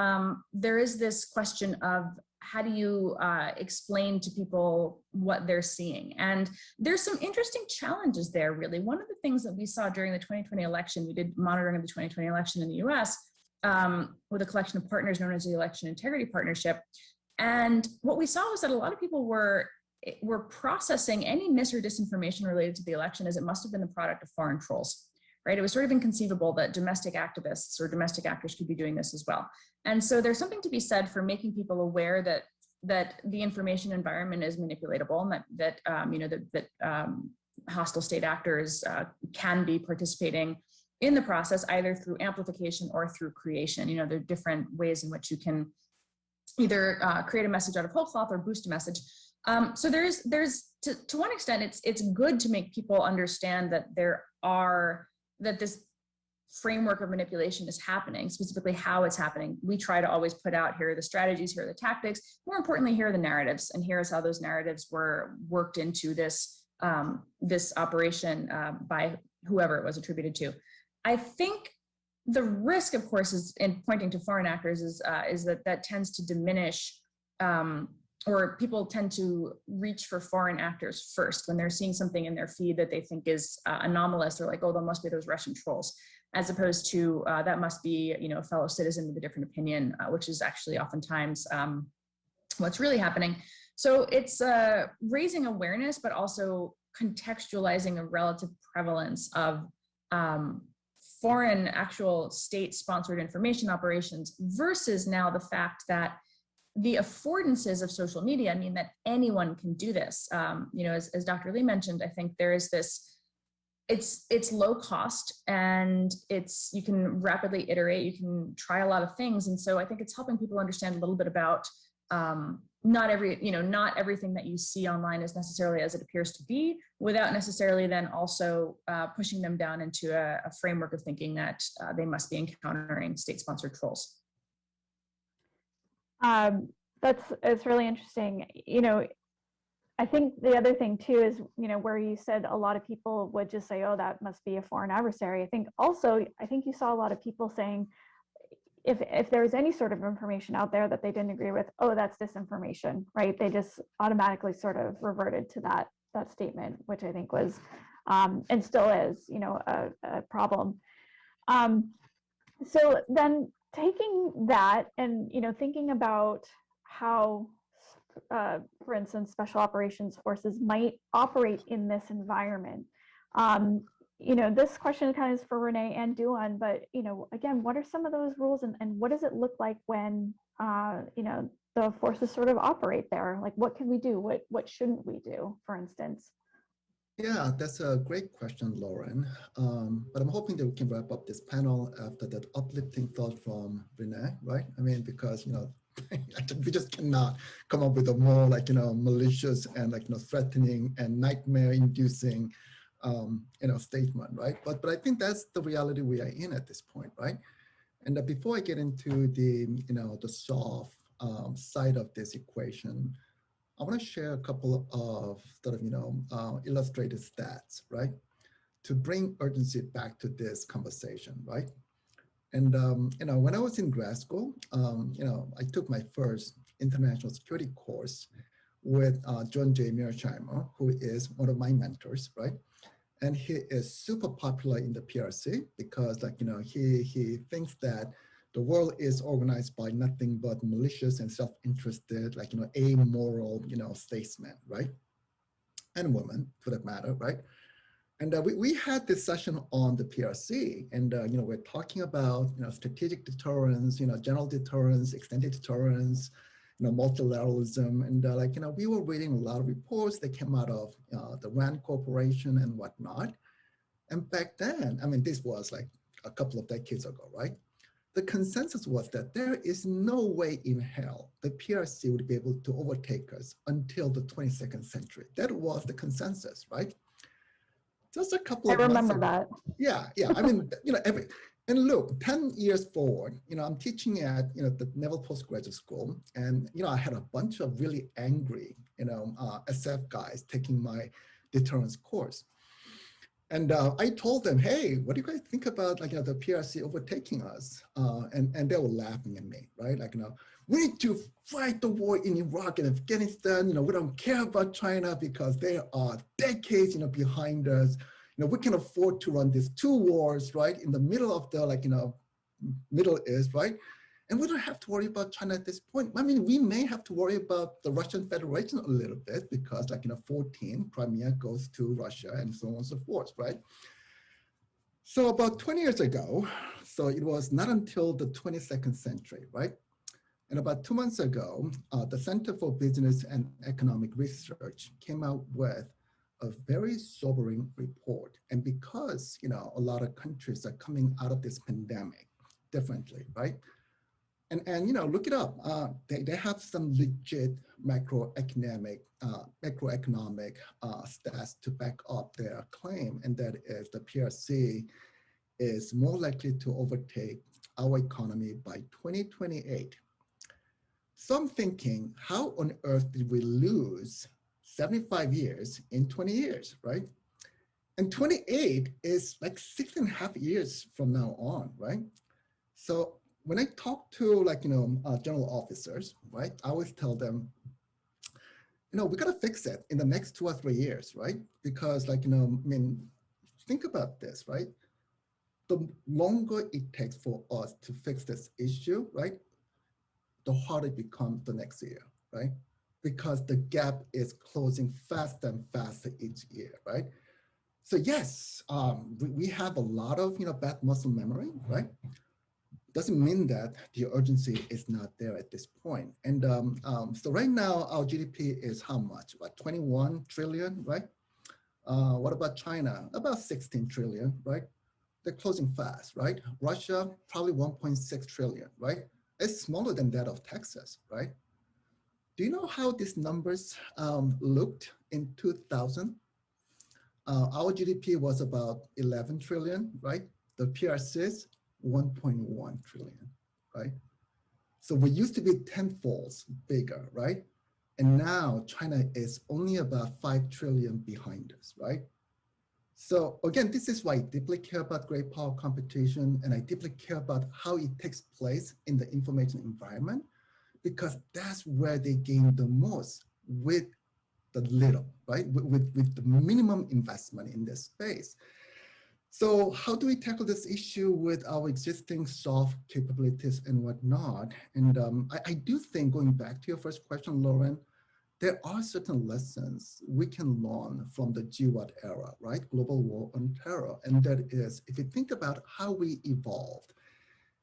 There is this question of how do you explain to people what they're seeing? And there's some interesting challenges there, really. One of the things that we saw during the 2020 election, we did monitoring of the 2020 election in the US with a collection of partners known as the Election Integrity Partnership. And what we saw was that a lot of people were processing any mis or disinformation related to the election as it must have been the product of foreign trolls, right? It was sort of inconceivable that domestic activists or domestic actors could be doing this as well. And so there's something to be said for making people aware that the information environment is manipulatable, and that hostile state actors can be participating in the process either through amplification or through creation. There are different ways in which you can either create a message out of whole cloth or boost a message. So there's to one extent, it's good to make people understand that that this framework of manipulation is happening, specifically how it's happening. We try to always put out, here are the strategies, here are the tactics. More importantly, here are the narratives, and here's how those narratives were worked into this operation by whoever it was attributed to. I think the risk, of course, is in pointing to foreign actors is that tends to diminish, or people tend to reach for foreign actors first when they're seeing something in their feed that they think is anomalous. They're like, oh, that must be those Russian trolls, as opposed to that must be a fellow citizen with a different opinion, which is actually oftentimes what's really happening. So it's raising awareness, but also contextualizing a relative prevalence of foreign actual state-sponsored information operations versus now the fact that the affordances of social media mean that anyone can do this. As Dr. Lee mentioned, I think there is this, it's low cost, and you can rapidly iterate, you can try a lot of things. And so I think it's helping people understand a little bit about not everything that you see online is necessarily as it appears to be, without necessarily then also pushing them down into a framework of thinking that they must be encountering state-sponsored trolls. It's really interesting. I think the other thing too is, where you said a lot of people would just say, oh, that must be a foreign adversary. I think you saw a lot of people saying, if there was any sort of information out there that they didn't agree with, oh, that's disinformation, right? They just automatically sort of reverted to that statement, which I think was, and still is, a problem. So then taking that and, thinking about how, for instance, special operations forces might operate in this environment. This question kind of is for Renée and Doowan, but, again, what are some of those rules, and what does it look like when, the forces sort of operate there? Like, what can we do? What shouldn't we do, for instance? Yeah, that's a great question, Lauren. But I'm hoping that we can wrap up this panel after that uplifting thought from Renée, right? I mean, because, we just cannot come up with a more malicious and threatening and nightmare-inducing statement, right? But I think that's the reality we are in at this point, right? And before I get into the soft side of this equation, I want to share a couple of sort of illustrated stats, right, to bring urgency back to this conversation, right? And when I was in grad school, I took my first international security course, with John J. Mearsheimer, who is one of my mentors, right? And he is super popular in the PRC because, like, he thinks that the world is organized by nothing but malicious and self-interested, like, amoral, statesmen, right? And women, for that matter, right? And we had this session on the PRC, and we're talking about strategic deterrence, general deterrence, extended deterrence, multilateralism, and we were reading a lot of reports that came out of the RAND Corporation and whatnot. And back then, I mean, this was like a couple of decades ago, right? The consensus was that there is no way in hell the PRC would be able to overtake us until the 22nd century. That was the consensus, right? Just a couple of months ago. That. Yeah. I mean, and look, 10 years forward, I'm teaching at, the Naval Postgraduate School, and, I had a bunch of really angry, SF guys taking my deterrence course. And I told them, hey, what do you guys think about, like, the PRC overtaking us? And they were laughing at me, right? Like, we need to fight the war in Iraq and Afghanistan. We don't care about China because they are decades, behind us. We can afford to run these two wars, right, in the middle of the, like, Middle East, right? And we don't have to worry about China at this point. I mean, we may have to worry about the Russian Federation a little bit because, like, 14, Crimea goes to Russia and so on and so forth, right? So about 20 years ago, so it was not until the 22nd century, right? And about 2 months ago, the Center for Business and Economic Research came out with a very sobering report. And because, a lot of countries are coming out of this pandemic differently, right? And look it up. They have some legit macroeconomic stats to back up their claim, and that is the PRC is more likely to overtake our economy by 2028. So I'm thinking, how on earth did we lose 75 years in 20 years, right? And 28 is like 6.5 years from now on, right? So when I talk to, like, general officers, right, I always tell them, we got to fix it in the next 2 or 3 years, right? Because, like, I mean, think about this, right? The longer it takes for us to fix this issue, right, the harder it becomes the next year, right? Because the gap is closing faster and faster each year, right? So yes, we have a lot of, bad muscle memory, right? Doesn't mean that the urgency is not there at this point. And so right now, our GDP is how much? About 21 trillion, right? What about China? About 16 trillion, right? They're closing fast, right? Russia, probably 1.6 trillion, right? It's smaller than that of Texas, right? Do you know how these numbers looked in 2000? Our GDP was about 11 trillion, right? The PRC's 1.1 trillion, right? So we used to be 10-fold bigger, right? And now China is only about 5 trillion behind us, right? So again, this is why I deeply care about great power competition, and I deeply care about how it takes place in the information environment, because that's where they gain the most with the little, right? With the minimum investment in this space. So how do we tackle this issue with our existing soft capabilities and whatnot? And I do think, going back to your first question, Lauren, there are certain lessons we can learn from the GWAT era, right? Global War on Terror. And that is, if you think about how we evolved,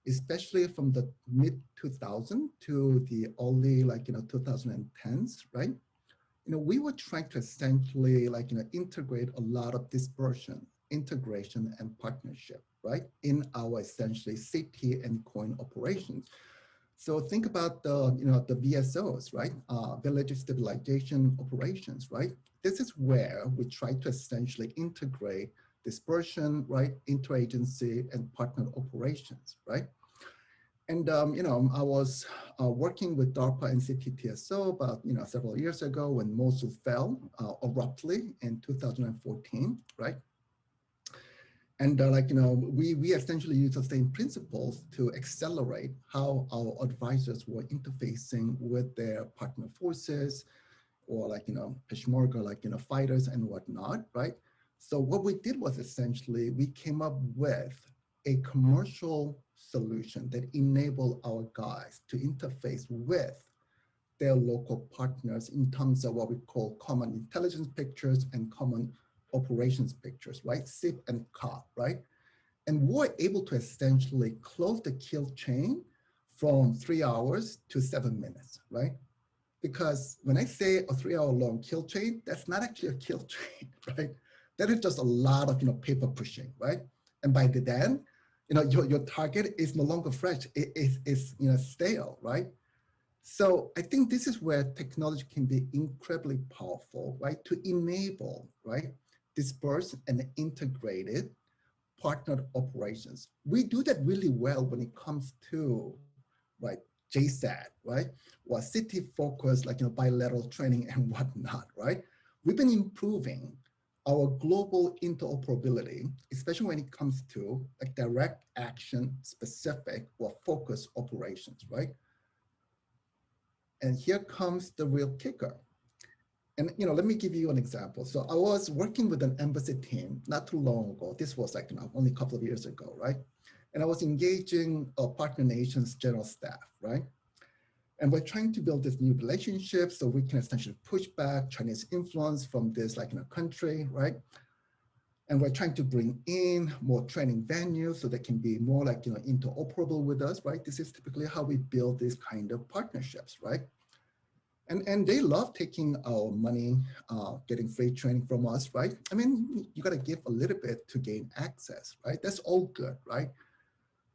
especially from the mid-2000s to the early, 2010s, right? We were trying to essentially, integrate a lot of dispersion, integration, and partnership, right, in our essentially safety and coin operations. So think about the, the VSOs, right, village stabilization operations, right? This is where we try to essentially integrate dispersion, right, interagency, and partner operations, right? And I was working with DARPA and CTTSO about several years ago when Mosul fell abruptly in 2014, right? And we essentially used the same principles to accelerate how our advisors were interfacing with their partner forces, or like, Peshmerga, like, fighters and whatnot, right? So what we did was essentially, we came up with a commercial solution that enabled our guys to interface with their local partners in terms of what we call common intelligence pictures and common operations pictures, right? SIP and COP, right? And we're able to essentially close the kill chain from 3 hours to 7 minutes, right? Because when I say a 3-hour long kill chain, that's not actually a kill chain, right? That is just a lot of paper pushing, right? And by then, your target is no longer fresh; it's stale, right? So I think this is where technology can be incredibly powerful, right? To enable, right, dispersed and integrated partnered operations. We do that really well when it comes to, right, JSAT, right? Or city focus, like, bilateral training and whatnot, right? We've been improving our global interoperability, especially when it comes to like direct action specific or focused operations, right? And here comes the real kicker. And let me give you an example. So I was working with an embassy team not too long ago. This was like only a couple of years ago, right? And I was engaging a partner nation's general staff, right? And we're trying to build this new relationship so we can essentially push back Chinese influence from this country, right? And we're trying to bring in more training venues so they can be more like interoperable with us, right? This is typically how we build these kind of partnerships, right? And they love taking our money, getting free training from us, right? I mean, you got to give a little bit to gain access, right? That's all good, right?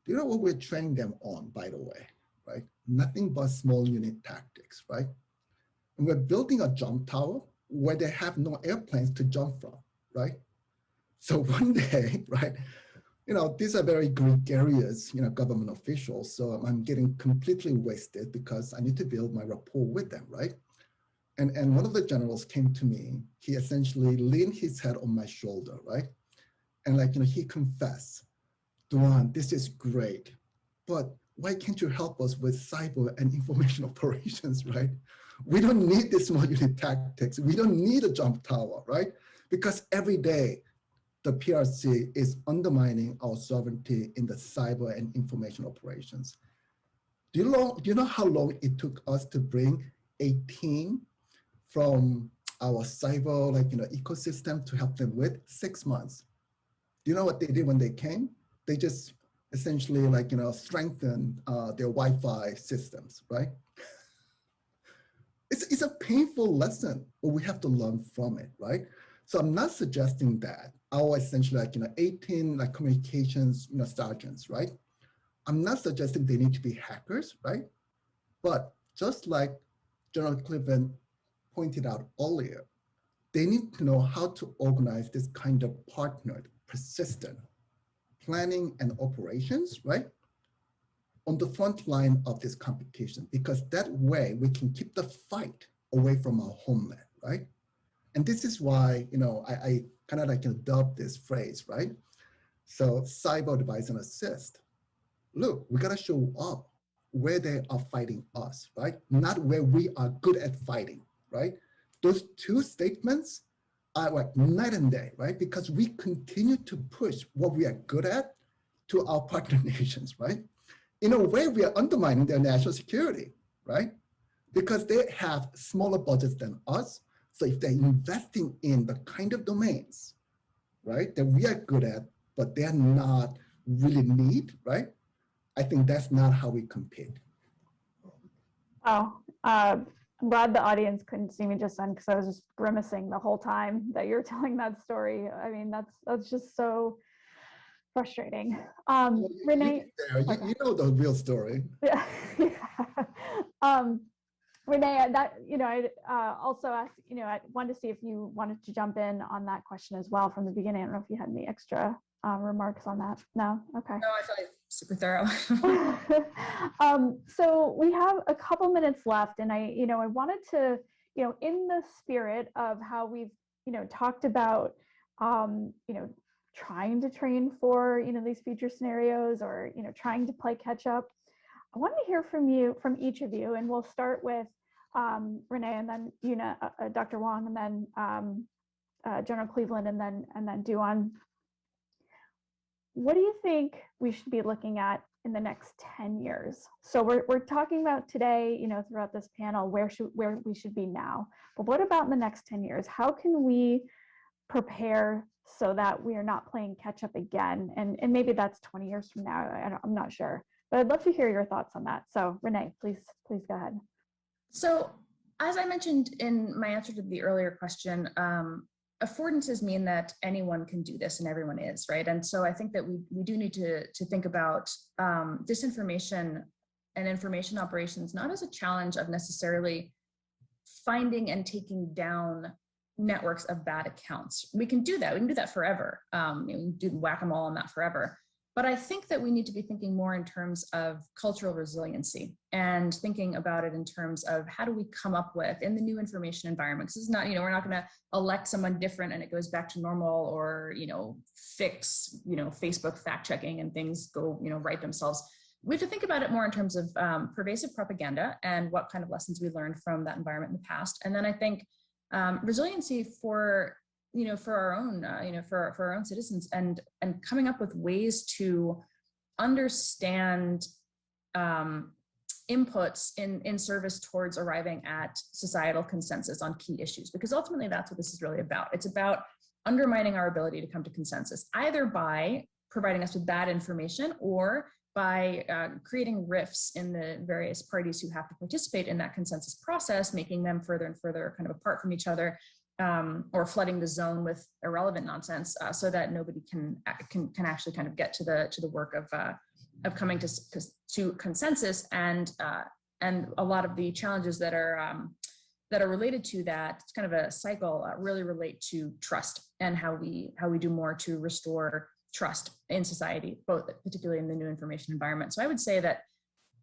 Do you know what we're training them on, by the way, right? Nothing but small unit tactics, right? And we're building a jump tower where they have no airplanes to jump from, right? So one day, right, these are very gregarious, government officials. So I'm getting completely wasted because I need to build my rapport with them, right? And one of the generals came to me. He essentially leaned his head on my shoulder, right? And he confessed, Doowan, this is great, but why can't you help us with cyber and information operations, right? We don't need this small unit tactics. We don't need a jump tower, right? Because every day, the PRC is undermining our sovereignty in the cyber and information operations. Do you know how long it took us to bring a team from our cyber ecosystem to help them with? 6 months. Do you know what they did when they came? They just essentially strengthened their Wi-Fi systems, right? It's a painful lesson, but we have to learn from it, right? So I'm not suggesting that our essentially 18 communications sergeants, right? I'm not suggesting they need to be hackers, right? But just like General Cleveland pointed out earlier, they need to know how to organize this kind of partnered, persistent planning and operations, right? On the front line of this competition, because that way we can keep the fight away from our homeland, right? And this is why, I kind of dubbed this phrase, right? So cyber advise and assist. Look, we gotta show up where they are fighting us, right? Not where we are good at fighting, right? Those two statements are like night and day, right? Because we continue to push what we are good at to our partner nations, right? In a way, we are undermining their national security, right? Because they have smaller budgets than us. So if they're investing in the kind of domains, right, that we are good at, but they're not really need, right? I think that's not how we compete. Oh, I'm glad the audience couldn't see me just then because I was just grimacing the whole time that you're telling that story. I mean, that's just so frustrating. Renée, you know the real story. Yeah. Renée, that I also asked, I wanted to see if you wanted to jump in on that question as well from the beginning. I don't know if you had any extra remarks on that. No, okay. No, I feel like super thorough. So we have a couple minutes left, and I wanted to, in the spirit of how we've, talked about, trying to train for, these future scenarios or, trying to play catch up. I wanted to hear from each of you, and we'll start with Renee, and then Yuna, Dr. Wong, and then General Cleveland, and then Doowan. What do you think we should be looking at in the next 10 years? So we're talking about today, throughout this panel, where we should be now. But what about in the next 10 years? How can we prepare so that we are not playing catch up again? And maybe that's 20 years from now. I'm not sure, but I'd love to hear your thoughts on that. So Renee, please go ahead. So as I mentioned in my answer to the earlier question, affordances mean that anyone can do this and everyone is, right? And so I think that we do need to think about disinformation and information operations, not as a challenge of necessarily finding and taking down networks of bad accounts. We can do that. We can do that forever. We can do whack-a-mole on that forever. But I think that we need to be thinking more in terms of cultural resiliency and thinking about it in terms of how do we come up with in the new information environment. Because it's not, we're not going to elect someone different and it goes back to normal, or, fix, Facebook fact checking and things go, right themselves. We have to think about it more in terms of pervasive propaganda and what kind of lessons we learned from that environment in the past. And then I think resiliency for our own, for our own citizens, and coming up with ways to understand inputs in service towards arriving at societal consensus on key issues, because ultimately that's what this is really about. It's about undermining our ability to come to consensus, either by providing us with bad information or by creating rifts in the various parties who have to participate in that consensus process, making them further and further kind of apart from each other, or flooding the zone with irrelevant nonsense, so that nobody can actually kind of get to the work of coming to consensus. And a lot of the challenges that are related to that, it's kind of a cycle, really relate to trust and how we do more to restore trust in society, both particularly in the new information environment. So I would say that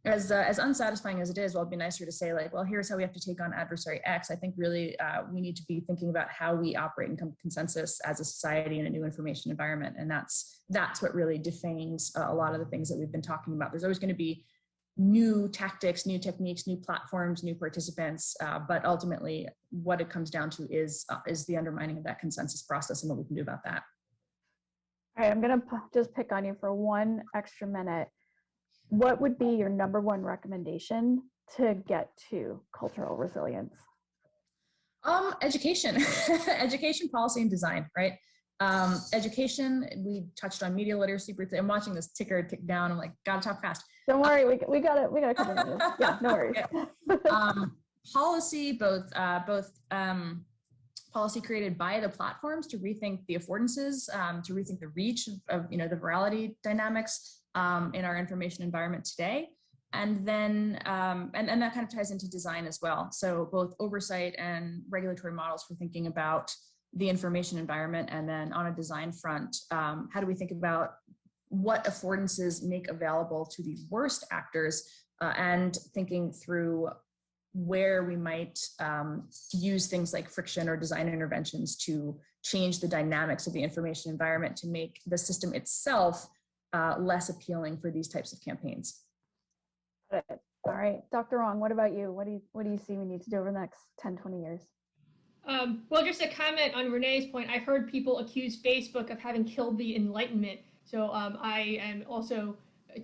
as unsatisfying as it is, well, it'd be nicer to say like, well, here's how we have to take on adversary X. I think really we need to be thinking about how we operate and come to consensus as a society in a new information environment. And that's what really defames a lot of the things that we've been talking about. There's always going to be new tactics, new techniques, new platforms, new participants, but ultimately what it comes down to is the undermining of that consensus process and what we can do about that. All right, I'm going to just pick on you for one extra minute. What would be your number one recommendation to get to cultural resilience? Education, education, policy, and design, right? Education, we touched on media literacy briefly. I'm watching this ticker tick down. I'm like, gotta talk fast. Don't worry, we got a couple minutes. Yeah, no worries. Policy, both policy created by the platforms to rethink the affordances, to rethink the reach of the virality dynamics in our information environment today. And then, and that kind of ties into design as well. So both oversight and regulatory models for thinking about the information environment. And then on a design front, how do we think about what affordances make available to the worst actors, and thinking through where we might use things like friction or design interventions to change the dynamics of the information environment to make the system itself less appealing for these types of campaigns. All right, Dr. Wong, what about you? What do you see we need to do over the next 10, 20 years? Well, just a comment on Renee's point. I've heard people accuse Facebook of having killed the Enlightenment. So I am also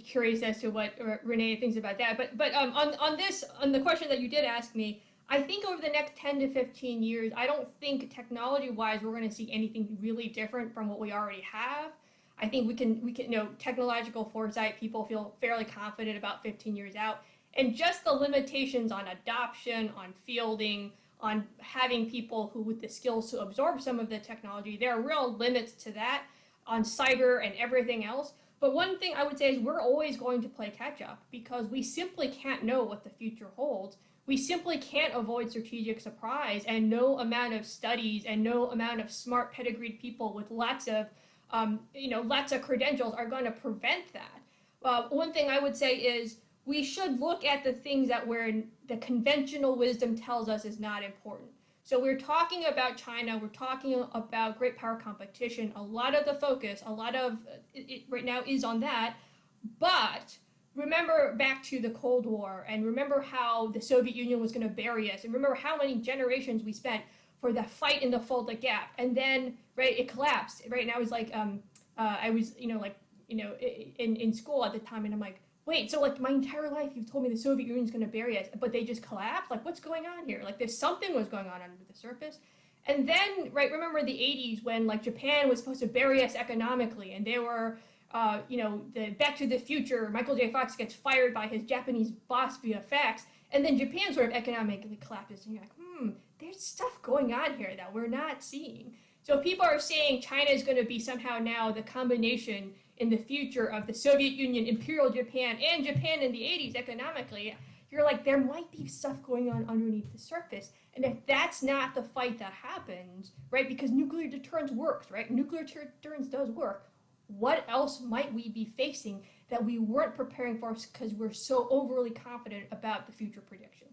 curious as to what Renee thinks about that. But on the question that you did ask me, I think over the next 10 to 15 years, I don't think technology-wise we're going to see anything really different from what we already have. I think we can technological foresight, people feel fairly confident about 15 years out. And just the limitations on adoption, on fielding, on having people who with the skills to absorb some of the technology, there are real limits to that on cyber and everything else. But one thing I would say is we're always going to play catch up because we simply can't know what the future holds. We simply can't avoid strategic surprise, and no amount of studies and no amount of smart pedigreed people with lots of credentials are going to prevent that. One thing I would say is we should look at the things that the conventional wisdom tells us is not important. So we're talking about China, we're talking about great power competition. A lot of the focus, right now is on that, but remember back to the Cold War and remember how the Soviet Union was going to bury us and remember how many generations we spent for the fight in the Fulda Gap. And then, right, it collapsed, right? And I was like, I was, in school at the time, and I'm like, wait, so like my entire life you've told me the Soviet Union's going to bury us, but they just collapsed? Like, what's going on here? Like, there's something was going on under the surface. And then, right, remember the 80s when like Japan was supposed to bury us economically, and they were, the Back to the Future, Michael J. Fox gets fired by his Japanese boss via fax, and then Japan sort of economically collapses, and you're like, there's stuff going on here that we're not seeing. So people are saying China is going to be somehow now the combination in the future of the Soviet Union, Imperial Japan, and Japan in the 80s economically. You're like, there might be stuff going on underneath the surface. And if that's not the fight that happens, right, because nuclear deterrence works, right? Nuclear deterrence does work. What else might we be facing that we weren't preparing for because we're so overly confident about the future prediction?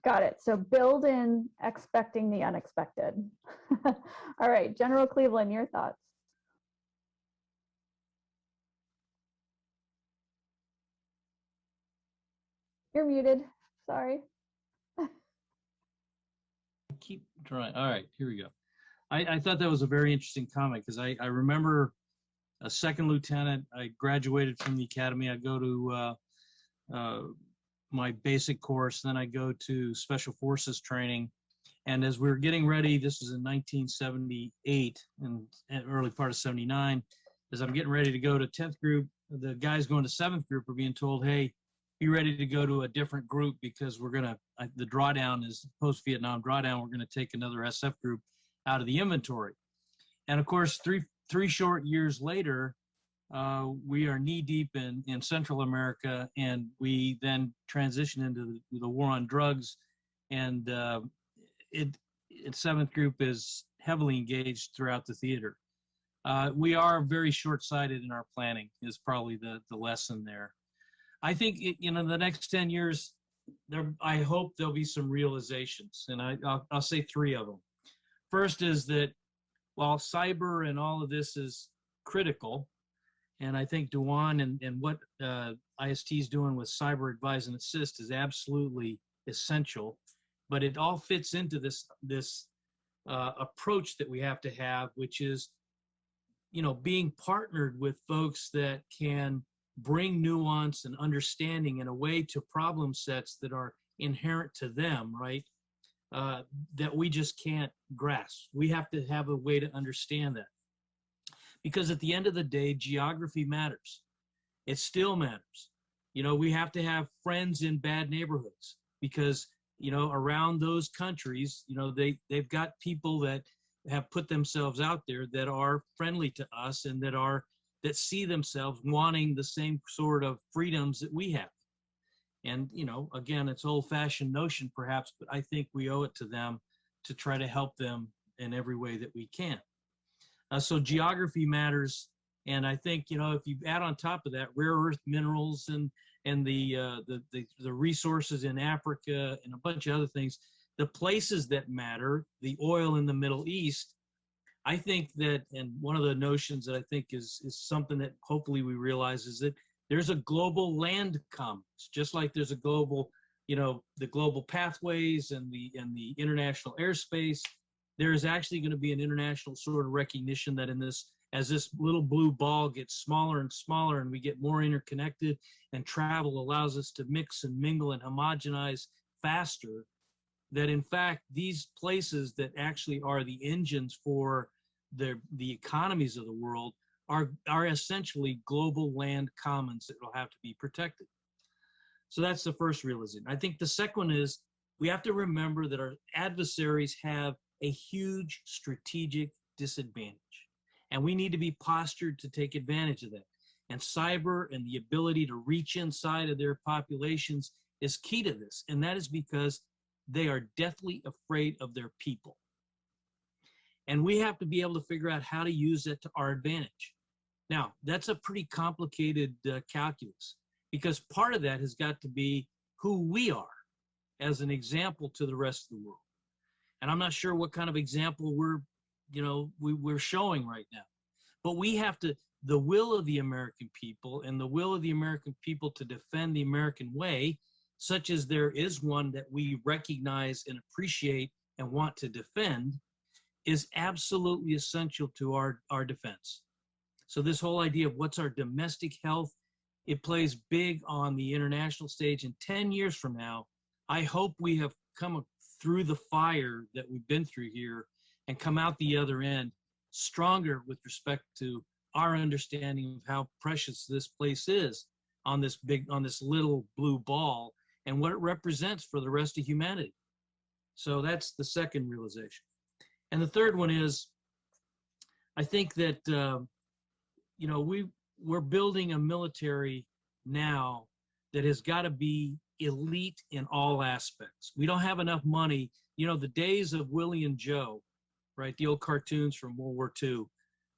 Got it. So build in expecting the unexpected. All right, General Cleveland, your thoughts. You're muted. Sorry. Keep trying. All right, here we go. I thought that was a very interesting comment because I remember a second lieutenant. I graduated from the academy. I go to my basic course, then I go to Special Forces training. And as we were getting ready, this was in 1978 and early part of 79, as I'm getting ready to go to 10th group, the guys going to 7th group are being told, hey, be ready to go to a different group because we're going to, the drawdown is post-Vietnam drawdown, we're going to take another SF group out of the inventory. And of course, three short years later, we are knee-deep in Central America, and we then transition into the war on drugs, and Seventh Group is heavily engaged throughout the theater. We are very short-sighted in our planning is probably the lesson there. I think, the next 10 years, I hope there'll be some realizations, and I'll say three of them. First is that while cyber and all of this is critical, and I think Doowan and what IST is doing with cyber advise and assist is absolutely essential, but it all fits into this approach that we have to have, which is, being partnered with folks that can bring nuance and understanding in a way to problem sets that are inherent to them, right? That we just can't grasp. We have to have a way to understand that. Because at the end of the day, geography matters. It still matters. We have to have friends in bad neighborhoods because, around those countries, they've got people that have put themselves out there that are friendly to us and that see themselves wanting the same sort of freedoms that we have. And, again, it's old-fashioned notion perhaps, but I think we owe it to them to try to help them in every way that we can. So geography matters, and I think if you add on top of that rare earth minerals and the resources in Africa and a bunch of other things, the places that matter, the oil in the Middle East, I think that, and one of the notions that I think is something that hopefully we realize is that there's a global land commons, just like there's a global, the global pathways and the international airspace. There is actually going to be an international sort of recognition that as this little blue ball gets smaller and smaller and we get more interconnected and travel allows us to mix and mingle and homogenize faster, that in fact, these places that actually are the engines for the economies of the world are essentially global land commons that will have to be protected. So that's the first realization. I think the second one is we have to remember that our adversaries have a huge strategic disadvantage, and we need to be postured to take advantage of that. And cyber and the ability to reach inside of their populations is key to this, and that is because they are deathly afraid of their people. And we have to be able to figure out how to use it to our advantage. Now, that's a pretty complicated calculus, because part of that has got to be who we are as an example to the rest of the world. And I'm not sure what kind of example we're showing right now. But we have to, the will of the American people and the will of the American people to defend the American way, such as there is one that we recognize and appreciate and want to defend, is absolutely essential to our defense. So this whole idea of what's our domestic health, it plays big on the international stage. And 10 years from now, I hope we have come through the fire that we've been through here and come out the other end stronger with respect to our understanding of how precious this place is on this little blue ball and what it represents for the rest of humanity. So that's the second realization. And the third one is, I think that, you know, we're building a military now that has got to be elite in all aspects. We don't have enough money. You know, the days of Willie and Joe, right? The old cartoons from World War II,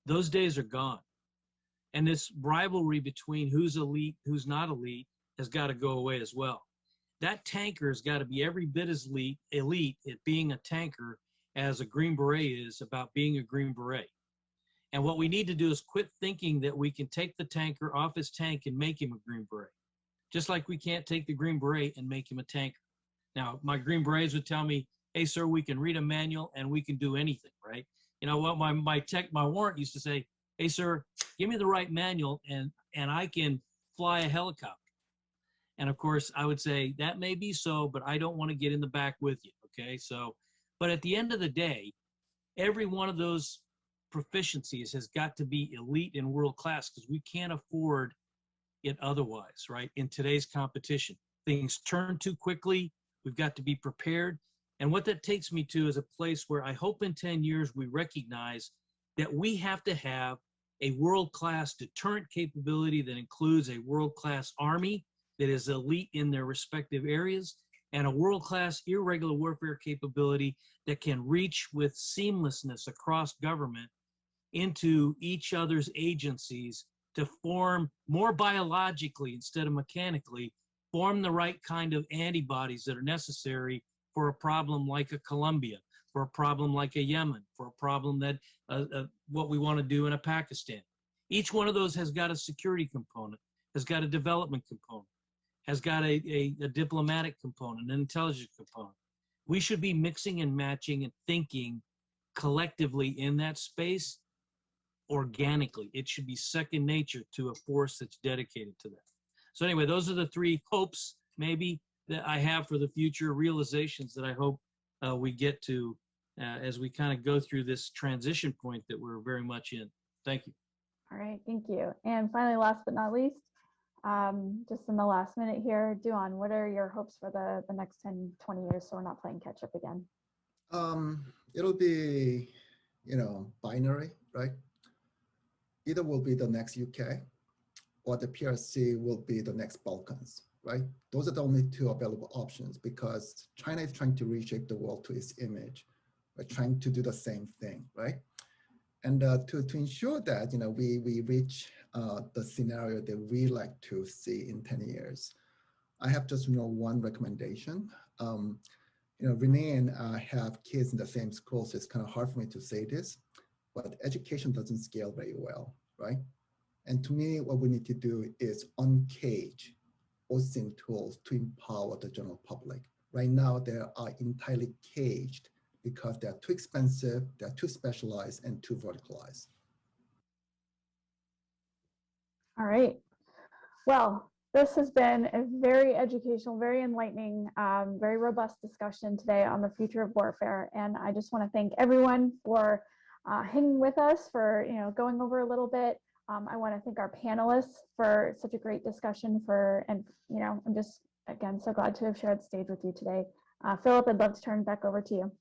those days are gone. And this rivalry between who's elite, who's not elite has got to go away as well. That tanker has got to be every bit as elite at being a tanker as a Green Beret is about being a Green Beret. And what we need to do is quit thinking that we can take the tanker off his tank and make him a Green Beret. Just like we can't take the Green Beret and make him a tanker. Now, my Green Berets would tell me, hey, sir, we can read a manual and we can do anything, right? You know what, my warrant used to say, hey, sir, give me the right manual and I can fly a helicopter. And of course, I would say, that may be so, but I don't want to get in the back with you, okay? So, but at the end of the day, every one of those proficiencies has got to be elite and world class because we can't afford it otherwise, right? In today's competition, things turn too quickly. We've got to be prepared. And what that takes me to is a place where I hope in 10 years we recognize that we have to have a world-class deterrent capability that includes a world-class army that is elite in their respective areas and a world-class irregular warfare capability that can reach with seamlessness across government into each other's agencies to form more biologically instead of mechanically, form the right kind of antibodies that are necessary for a problem like a Colombia, for a problem like a Yemen, for a problem that what we want to do in a Pakistan. Each one of those has got a security component, has got a development component, has got a diplomatic component, an intelligence component. We should be mixing and matching and thinking collectively in that space organically. It should be second nature to a force that's dedicated to that. So anyway, those are the three hopes maybe that I have for the future, realizations that I hope we get to as we kind of go through this transition point that we're very much in. Thank you. All right, thank you. And finally, last but not least, just in the last minute here, Doowan, what are your hopes for the next 10, 20 years so we're not playing catch up again? It'll be, you know, binary, right? Either will be the next UK or the PRC will be the next Balkans, right? Those are the only two available options because China is trying to reshape the world to its image. We're trying to do the same thing, right? And to ensure that, you know, we reach the scenario that we like to see in 10 years, I have just, you know, one recommendation. You know, Renée and I have kids in the same school, so it's kind of hard for me to say this, but education doesn't scale very well, right? And to me, what we need to do is uncage OSINT tools to empower the general public. Right now, they are entirely caged because they're too expensive, they're too specialized, and too verticalized. All right. Well, this has been a very educational, very enlightening, very robust discussion today on the future of warfare. And I just want to thank everyone for hanging with us, for going over a little bit. I want to thank our panelists for such a great discussion. I'm just again so glad to have shared the stage with you today. Philip, I'd love to turn it back over to you.